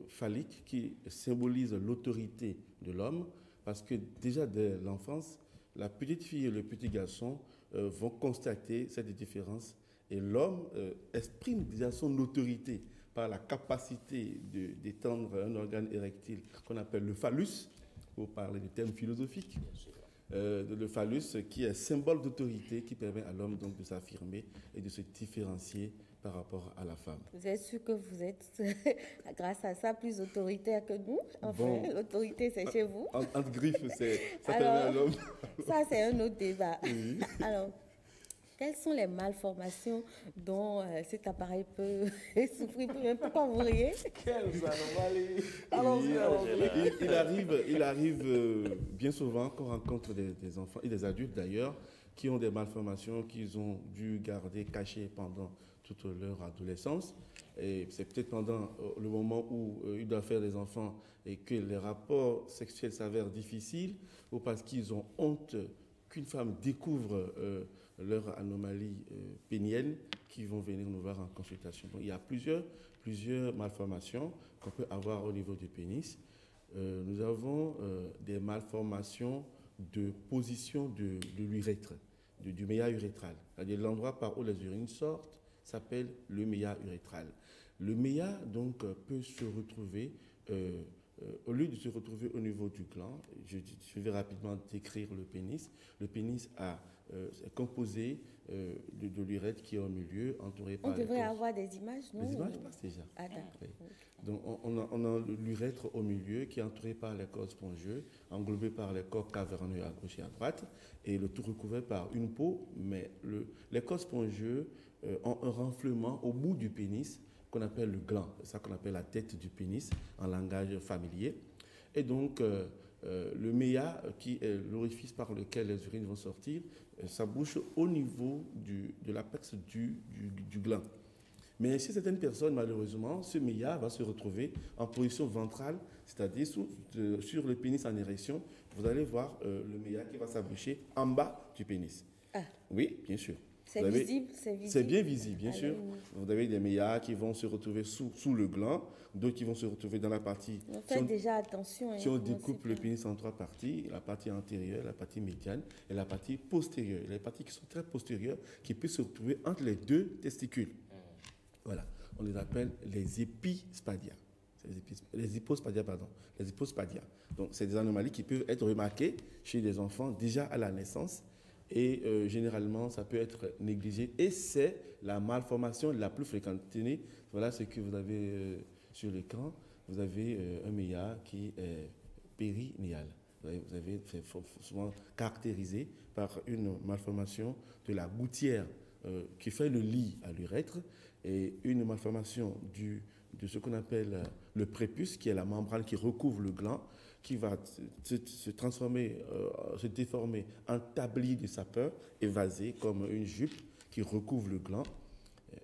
phallique qui symbolise l'autorité de l'homme, parce que déjà dès l'enfance, la petite fille et le petit garçon vont constater cette différence, et l'homme exprime déjà son autorité par la capacité d'étendre un organe érectile qu'on appelle le phallus, pour parler du terme philosophique. Le phallus qui est symbole d'autorité, qui permet à l'homme donc de s'affirmer et de se différencier par rapport à la femme. Vous êtes sûr que vous êtes, grâce à ça, plus autoritaire que nous? Enfin, bon, l'autorité, c'est chez vous. Entre griffes, ça permet à l'homme. Ça, c'est un autre débat. Oui. Alors, quelles sont les malformations dont cet appareil peut souffrir? Pourquoi vous riez? Quelles anomalies! Il arrive bien souvent qu'on rencontre des enfants et des adultes d'ailleurs qui ont des malformations qu'ils ont dû garder cachées pendant toute leur adolescence. Et c'est peut-être pendant le moment où ils doivent faire des enfants et que les rapports sexuels s'avèrent difficiles, ou parce qu'ils ont honte qu'une femme découvre leur anomalie pénienne, qui vont venir nous voir en consultation. Donc, il y a plusieurs malformations qu'on peut avoir au niveau du pénis. Nous avons des malformations de position de l'urètre, du méa urétral. C'est-à-dire l'endroit par où les urines sortent s'appelle le méa urétral. Le méa, donc, peut se retrouver, au lieu de se retrouver au niveau du gland, je vais rapidement décrire le pénis. Le pénis a est composé de l'urètre qui est au milieu, entouré par On devrait avoir des images, non? Les images passent déjà. Ah, d'accord. Oui. Donc, on a l'urètre au milieu qui est entouré par les corps spongieux, englobé par les corps caverneux à gauche et à droite, et le tout recouvert par une peau, mais les corps spongieux ont un renflement au bout du pénis qu'on appelle le gland. C'est ça qu'on appelle la tête du pénis en langage familier. Et donc, le méa, qui est l'orifice par lequel les urines vont sortir, s'abouche au niveau de l'apex du gland. Mais chez certaines personnes, malheureusement, ce méa va se retrouver en position ventrale, c'est-à-dire sur le pénis en érection. Vous allez voir le méa qui va s'aboucher en bas du pénis. Ah. Oui, bien sûr. C'est visible, c'est bien visible, bien sûr. Vous avez des méas qui vont se retrouver sous le gland, d'autres qui vont se retrouver dans la partie... Faites déjà attention. Si on découpe le pénis en 3 parties, la partie antérieure, la partie médiane et la partie postérieure. Les parties qui sont très postérieures, qui peuvent se retrouver entre les 2 testicules. Voilà, on les appelle les épispadia. Les hypospadia, pardon. Les hypospadia. Donc, c'est des anomalies qui peuvent être remarquées chez les enfants déjà à la naissance. Et généralement, ça peut être négligé. Et c'est la malformation la plus fréquente. Tenez, voilà ce que vous avez sur l'écran. Vous avez un méa qui est périnéal. Vous avez souvent caractérisé par une malformation de la gouttière qui fait le lit à l'urètre et une malformation de ce qu'on appelle le prépuce, qui est la membrane qui recouvre le gland, qui va se transformer, se déformer en tablier de sapeur évasé comme une jupe qui recouvre le gland,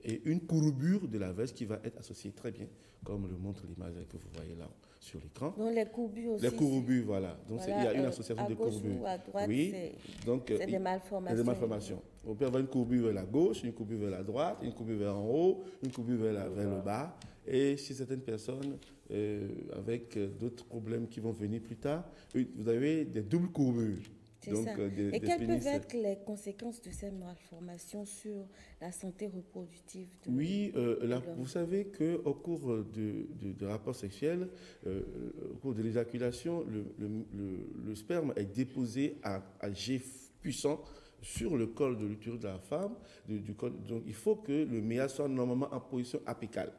et une courbure de la veste qui va être associée très bien, comme le montre l'image que vous voyez là sur l'écran. Donc les courbures aussi. Les courbures, voilà. Donc voilà, il y a une association de courbures. Ou à droite, oui, c'est des malformations. Des malformations. On peut avoir une courbure vers la gauche, une courbure vers la droite, une courbure vers en haut, une courbure vers le bas. Et chez certaines personnes, avec d'autres problèmes qui vont venir plus tard, vous avez des doubles courbures. Donc, et quelles peuvent être les conséquences de ces malformations sur la santé reproductive de l'homme? Vous savez qu'au cours de rapports sexuels, au cours de l'éjaculation, le sperme est déposé à jet puissant sur le col de l'utérus de la femme. Donc, il faut que le méa soit normalement en position apicale.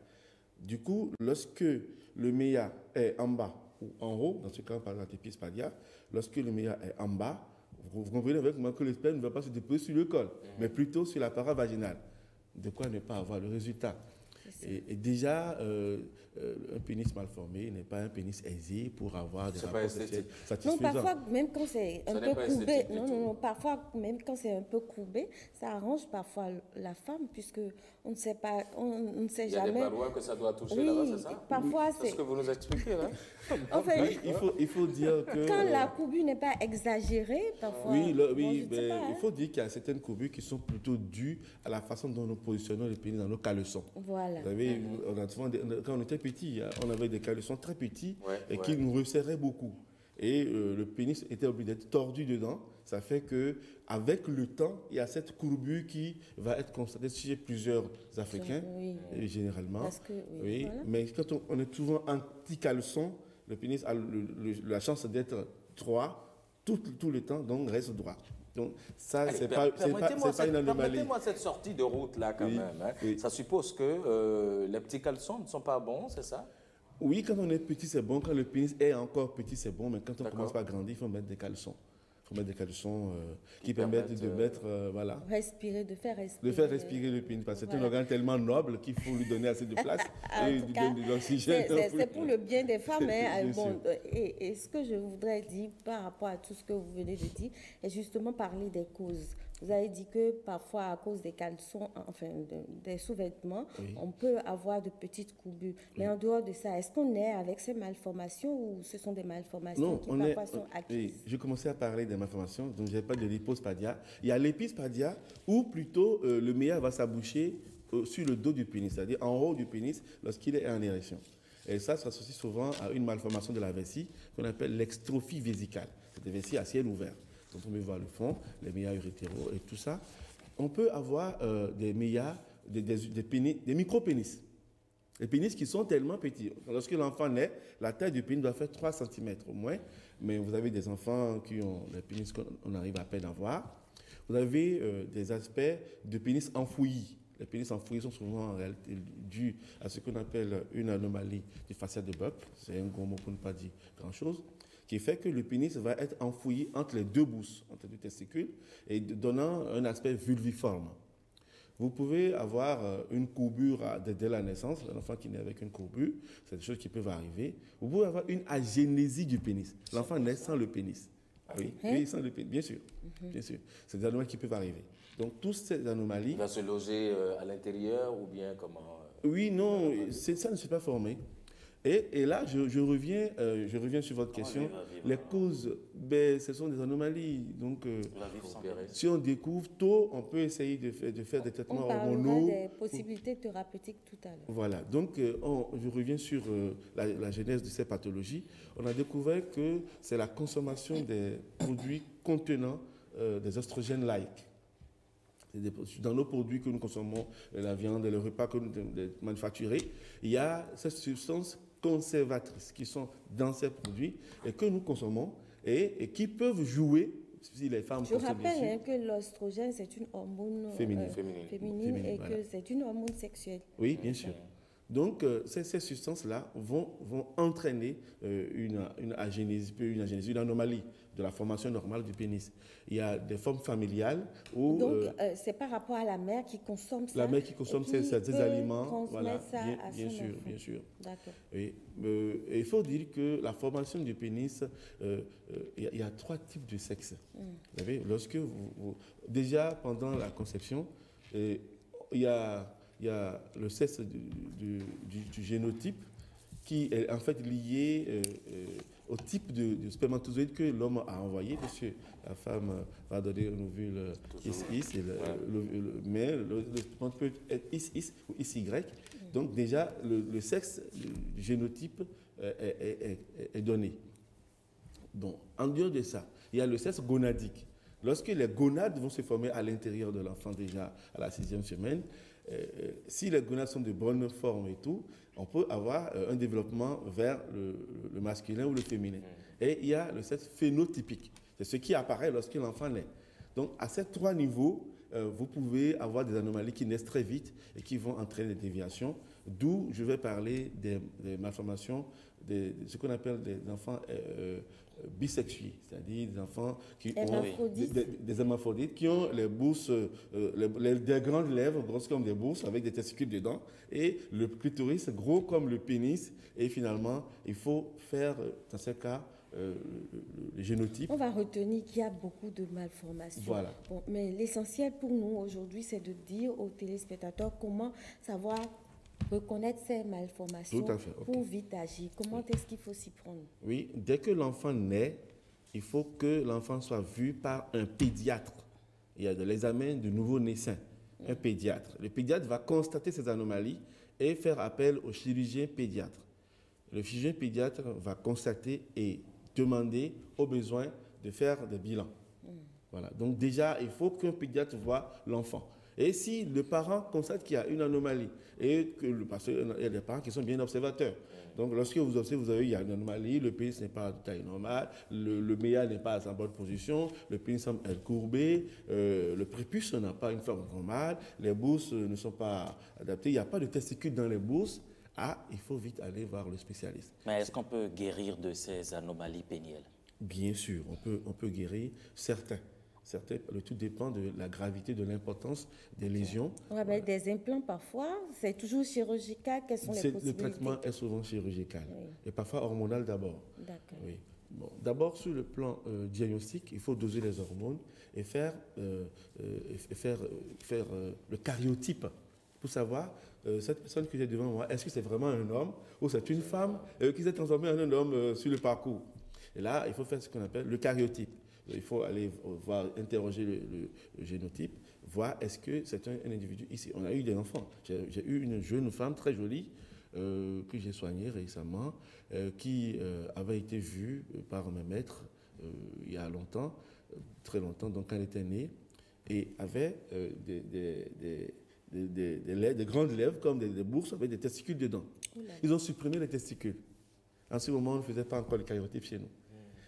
Du coup, lorsque le méa est en bas ou en haut, dans ce cas, par exemple, épispadia, lorsque le méa est en bas, vous comprenez avec moi que le sperme ne va pas se déposer sur le col, mais plutôt sur la paroi vaginale. De quoi ne pas avoir le résultat. Et déjà, un pénis mal formé n'est pas un pénis aisé pour avoir des rapports sexuels satisfaisants. Non, parfois, même quand c'est un peu courbé, parfois, même quand c'est un peu courbé, ça arrange parfois la femme, puisque on ne sait pas, on ne sait jamais. Il y a des parois que ça doit toucher là-bas, c'est ça? Parfois, c'est ce que vous nous expliquez, là. Enfin, il faut dire que... Quand la courbure n'est pas exagérée, parfois... Oui, mais il faut dire qu'il y a certaines courbures qui sont plutôt dues à la façon dont nous positionnons le pénis dans nos caleçons. Voilà. Vous savez, quand on était petit, on avait des caleçons très petits et qui nous resserraient beaucoup. Et le pénis était obligé d'être tordu dedans. Ça fait qu'avec le temps, il y a cette courbure qui va être constatée chez plusieurs Africains, généralement. Voilà. Mais quand on est souvent anti-caleçon, le pénis a la chance d'être droit tout le temps, donc reste droit. Donc ça, c'est pas une anomalie. Permettez-moi cette sortie de route-là quand même. Hein. Oui. Ça suppose que les petits caleçons ne sont pas bons, c'est ça? Oui, quand on est petit, c'est bon. Quand le pénis est encore petit, c'est bon. Mais quand on commence à grandir, il faut mettre des caleçons. Il faut mettre des caleçons qui permettent de mettre, voilà. Respirer, de faire respirer. De faire respirer le pénis, parce que c'est un organe tellement noble qu'il faut lui donner assez de place et lui donner de l'oxygène. C'est pour le bien des femmes. Hein, bon, et ce que je voudrais dire par rapport à tout ce que vous venez de dire, est justement parler des causes. Vous avez dit que parfois, à cause des caleçons, enfin des sous-vêtements, on peut avoir de petites courbures. Mais en dehors de ça, est-ce qu'on est avec ces malformations ou ce sont des malformations qui parfois sont acquises? Je commençais à parler des malformations, donc je n'ai pas de l'épispadia. Il y a l'épispadia où plutôt le méa va s'aboucher sur le dos du pénis, c'est-à-dire en haut du pénis lorsqu'il est en érection. Et ça s'associe souvent à une malformation de la vessie qu'on appelle l'extrophie vésicale. C'est des vessies à ciel ouvert. Donc on peut voir le fond, les méas urétéraux et tout ça. On peut avoir des méas, des micro-pénis. Les pénis qui sont tellement petits. Lorsque l'enfant naît, la taille du pénis doit faire 3 cm au moins. Mais vous avez des enfants qui ont des pénis qu'on arrive à peine à voir. vous avez des aspects de pénis enfouis. Les pénis enfouis sont souvent en réalité dus à ce qu'on appelle une anomalie du fascia de Buck. C'est un gros mot pour ne pas dire grand-chose, qui fait que le pénis va être enfoui entre les deux bousses, entre les deux testicules, et donnant un aspect vulviforme. Vous pouvez avoir une courbure dès la naissance, un enfant qui naît avec une courbure, c'est des choses qui peuvent arriver. Vous pouvez avoir une agénésie du pénis. L'enfant naît sans le pénis. Oui, oui, sans le pénis, bien sûr. Bien sûr. C'est des anomalies qui peuvent arriver. Donc, toutes ces anomalies... Il va se loger à l'intérieur ou bien comment Oui, non, ça ne s'est pas formé. Et là, je reviens sur votre question. Les causes, ce sont des anomalies. Donc, si on découvre tôt, on peut essayer de faire des traitements hormonaux. On parlera des possibilités thérapeutiques tout à l'heure. Voilà. Donc, je reviens sur la genèse de ces pathologies. On a découvert que c'est la consommation des produits contenant des oestrogènes-like. Dans nos produits que nous consommons, la viande, les repas que nous manufacturés, il y a ces substances conservatrices qui sont dans ces produits et que nous consommons et qui peuvent jouer, si les femmes consomment. Je rappelle que l'oestrogène, c'est une hormone féminine et que c'est une hormone sexuelle. Oui, bien sûr. Donc, ces substances-là vont entraîner une agénésie, une anomalie de la formation normale du pénis. Il y a des formes familiales où... Donc, c'est par rapport à la mère qui consomme ça. La mère qui consomme ces aliments. Voilà, bien sûr, bien sûr. D'accord. Il faut dire que la formation du pénis, il y a 3 types de sexe. Vous savez, lorsque déjà, pendant la conception, il y a le sexe du génotype qui est en fait lié au type de spermatozoïde que l'homme a envoyé, parce que la femme va donner un ovule IS, mais le spermatozoïde peut être IS ou ISY. Donc déjà, le sexe du génotype est donné. Donc, en dehors de ça, il y a le sexe gonadique. Lorsque les gonades vont se former à l'intérieur de l'enfant déjà à la 6e semaine, si les gonades sont de bonne forme et tout, on peut avoir un développement vers le masculin ou le féminin. Et il y a le sexe phénotypique. C'est ce qui apparaît lorsque l'enfant naît. Donc, à ces 3 niveaux, vous pouvez avoir des anomalies qui naissent très vite et qui vont entraîner des déviations. D'où je vais parler des malformations, de ce qu'on appelle des enfants bisexués, c'est-à-dire des enfants qui ont des hermaphrodites, qui ont les bourses, des grandes lèvres grosses comme des bourses avec des testicules dedans, et le clitoris gros comme le pénis. Et finalement, il faut faire, dans ce cas, le génotype. On va retenir qu'il y a beaucoup de malformations. Voilà. Bon, mais l'essentiel pour nous aujourd'hui, c'est de dire aux téléspectateurs comment savoir reconnaître ces malformations. Tout à fait. Pour vite agir. Comment est-ce qu'il faut s'y prendre? Oui, dès que l'enfant naît, il faut que l'enfant soit vu par un pédiatre. Il y a de l'examen de nouveau-naissant, un pédiatre. Le pédiatre va constater ces anomalies et faire appel au chirurgien pédiatre. Le chirurgien pédiatre va constater et demander au besoin de faire des bilans. Voilà. Donc déjà, il faut qu'un pédiatre voie l'enfant. Et si le parent constate qu'il y a une anomalie, parce qu'il y a des parents qui sont bien observateurs. Donc lorsque vous observez, il y a une anomalie, le pénis n'est pas à taille normale, le méa n'est pas à sa bonne position, le pénis semble être courbé, le prépuce n'a pas une forme normale, les bourses ne sont pas adaptées, il n'y a pas de testicules dans les bourses. Il faut vite aller voir le spécialiste. Mais est-ce qu'on peut guérir de ces anomalies pénielles? Bien sûr, on peut guérir certains. Le tout dépend de la gravité, de l'importance des lésions. On va mettre des implants parfois, c'est toujours chirurgical. Quelles sont les possibilités? Le traitement est souvent chirurgical et parfois hormonal d'abord. D'accord. Oui. Bon, d'abord, sur le plan diagnostique, il faut doser les hormones et faire le karyotype pour savoir cette personne que j'ai devant moi, est-ce que c'est vraiment un homme ou c'est une femme qui s'est transformée en un homme sur le parcours. Et là, il faut faire ce qu'on appelle le karyotype. Il faut aller interroger le génotype, voir est-ce que c'est un individu ici. On a eu des enfants. J'ai eu une jeune femme très jolie que j'ai soignée récemment, qui avait été vue par mes maîtres il y a longtemps, très longtemps, donc quand elle était née, et avait des grandes lèvres comme des bourses avec des testicules dedans. Ils ont supprimé les testicules. En ce moment, on ne faisait pas encore le karyotype chez nous.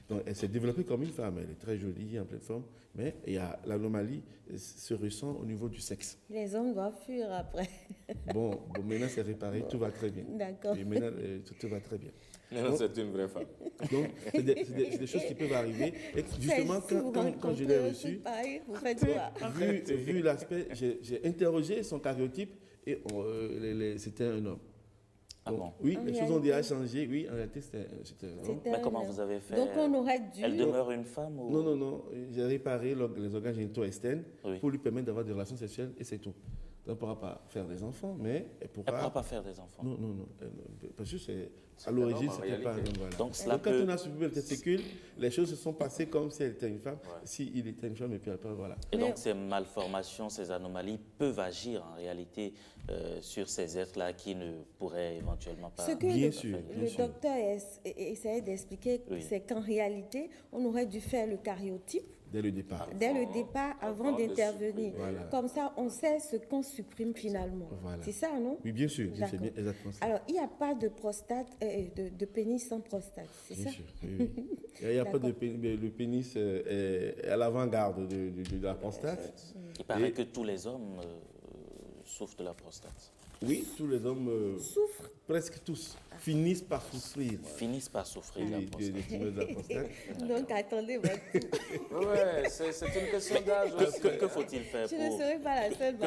Donc, elle s'est développée comme une femme. Elle est très jolie, en pleine forme. Mais il y a l'anomalie se ressent au niveau du sexe. Les hommes doivent fuir après. Bon, maintenant c'est réparé, tout va très bien. D'accord. Et maintenant, tout va très bien. Non, c'est une vraie femme. Donc, c'est des choses qui peuvent arriver. Et justement, quand je l'ai reçu, vous faites quoi? Vu l'aspect, j'ai interrogé son cariotype et c'était un homme. Ah bon? Oui, les choses ont déjà changé. Oui, en réalité, c'était un homme. Mais comment vous avez fait? Donc, on aurait dû... Elle demeure une femme ou... Non. J'ai réparé les organes génitaux externes pour lui permettre d'avoir des relations sexuelles et c'est tout. Elle ne pourra pas faire des enfants, mais elle pourra... Elle ne pourra pas faire des enfants? Non. Parce que à l'origine, c'était pas... Voilà. Donc, quand on a supprimé le testicule, les choses se sont passées comme si elle était une femme, s'il était une femme, et puis après, voilà. Et donc, ces malformations, ces anomalies peuvent agir en réalité sur ces êtres-là qui ne pourraient éventuellement pas... Ce que le docteur essayait d'expliquer, c'est qu'en réalité, on aurait dû faire le cariotype dès le départ. Dès le départ, avant d'intervenir. Voilà. Comme ça, on sait ce qu'on supprime finalement. Voilà. C'est ça, non? Oui, bien sûr, c'est bien exactement ça. Alors, il n'y a pas de prostate, de pénis sans prostate, c'est ça? Bien sûr, oui. Il n'y a pas de pénis, mais le pénis est à l'avant-garde de la prostate. Il paraît que tous les hommes souffrent de la prostate. Oui, tous les hommes souffrent. Presque tous finissent par souffrir. Finissent par souffrir de la prostate. Donc attendez votre tour. Ouais, c'est une question d'âge. Que faut-il faire pour... Je ne serai pas la seule.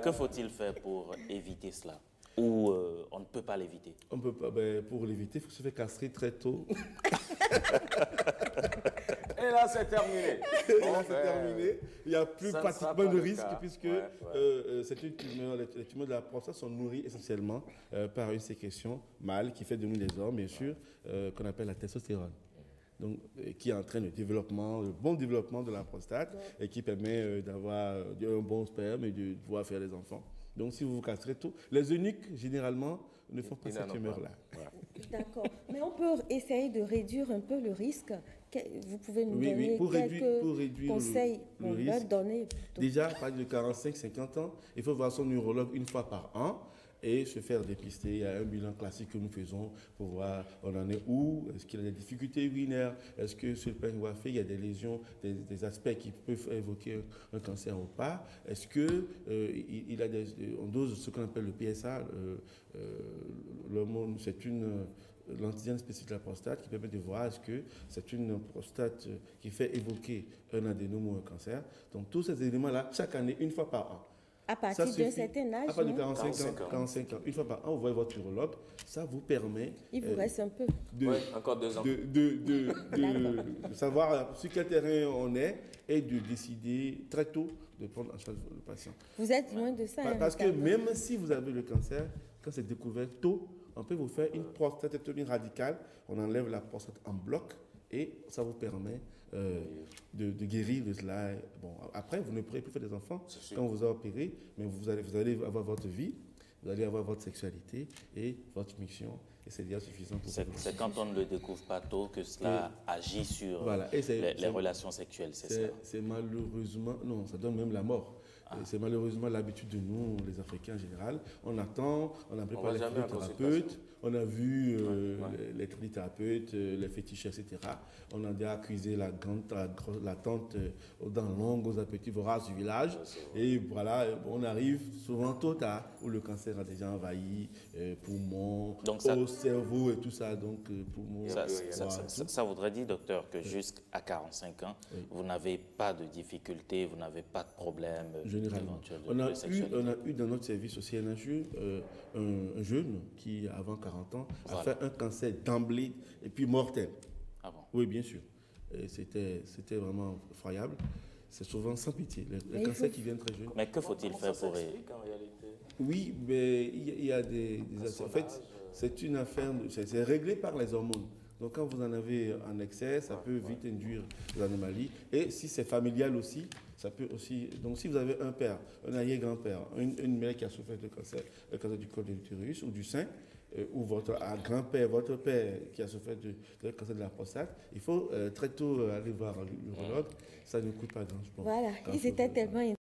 Que faut-il faire pour éviter cela? Ou on ne peut pas l'éviter? On peut pas. Pour l'éviter, il faut se faire castrer très tôt. Et là, c'est terminé. C'est terminé. Il n'y a plus pratiquement de risque puisque c'est une tumeur. Les tumeurs de la prostate sont nourries essentiellement par une sécrétion mâle qui fait de nous des hommes, bien sûr, qu'on appelle la testostérone. Donc, qui entraîne le bon développement de la prostate et qui permet d'avoir un bon sperme et de pouvoir faire des enfants. Donc, si vous vous castrez tout, les eunuques, généralement, ne font pas cette tumeur-là. D'accord. Mais on peut essayer de réduire un peu le risque. Vous pouvez nous donner quelques conseils le risque. Déjà, à partir de 45-50 ans, il faut voir son neurologue une fois par an et se faire dépister. Il y a un bilan classique que nous faisons pour voir on en est où, est-ce qu'il y a des difficultés urinaires, est-ce que sur le plan fait il y a des lésions, des aspects qui peuvent évoquer un cancer ou pas, est-ce que on dose ce qu'on appelle le PSA, c'est l'antigène spécifique de la prostate qui permet de voir est-ce que c'est une prostate qui fait évoquer un adénome ou un cancer. Donc tous ces éléments-là, chaque année, une fois par an. À partir d'un certain âge, à partir de 45 ans, une fois par an, vous voyez votre urologue, ça vous permet... Il vous reste un peu. Encore 2 ans. De savoir sur quel terrain on est et de décider très tôt de prendre en charge le patient. Vous êtes loin de ça. Parce que même si vous avez le cancer, quand c'est découvert tôt, on peut vous faire une prostatectomie radicale, on enlève la prostate en bloc et ça vous permet de guérir de cela. Bon, après, vous ne pourrez plus faire des enfants quand vous avez opéré, mais vous allez avoir votre vie, vous allez avoir votre sexualité et votre mission. Et c'est déjà suffisant pour vous. C'est quand on ne le découvre pas tôt que cela agit sur les relations sexuelles, c'est ça? C'est malheureusement, non, ça donne même la mort. C'est malheureusement l'habitude de nous, les Africains en général. On attend, on n'a pas les thérapeutes, on a vu les thérapeutes, les fétiches, etc. On a déjà accusé la tante aux dents longues, aux appétits voraces du village. Et voilà, on arrive souvent tôt tard où le cancer a déjà envahi poumons, cerveau et tout ça. Donc, poumons. Ça voudrait dire, docteur, que jusqu'à 45 ans, vous n'avez pas de difficultés, vous n'avez pas de problème. Généralement. On a eu dans notre service aussi un jeune qui, avant 40 ans, a fait un cancer d'emblée et puis mortel. Ah bon? Oui, bien sûr. C'était vraiment effroyable. C'est souvent sans pitié. Les cancers qui viennent très jeunes. Mais que faut-il faire pour... Oui, mais il y a des en fait, c'est une affaire, c'est réglé par les hormones. Donc quand vous en avez en excès, ça peut vite induire des anomalies. Et si c'est familial aussi, ça peut aussi... Donc si vous avez un père, un arrière-grand-père, une mère qui a souffert de cancer du col de l'utérus ou du sein, ou votre grand-père, votre père qui a souffert de cancer de la prostate, il faut très tôt aller voir l'urologue. Ça ne coûte pas grand-chose. Voilà, ils étaient tellement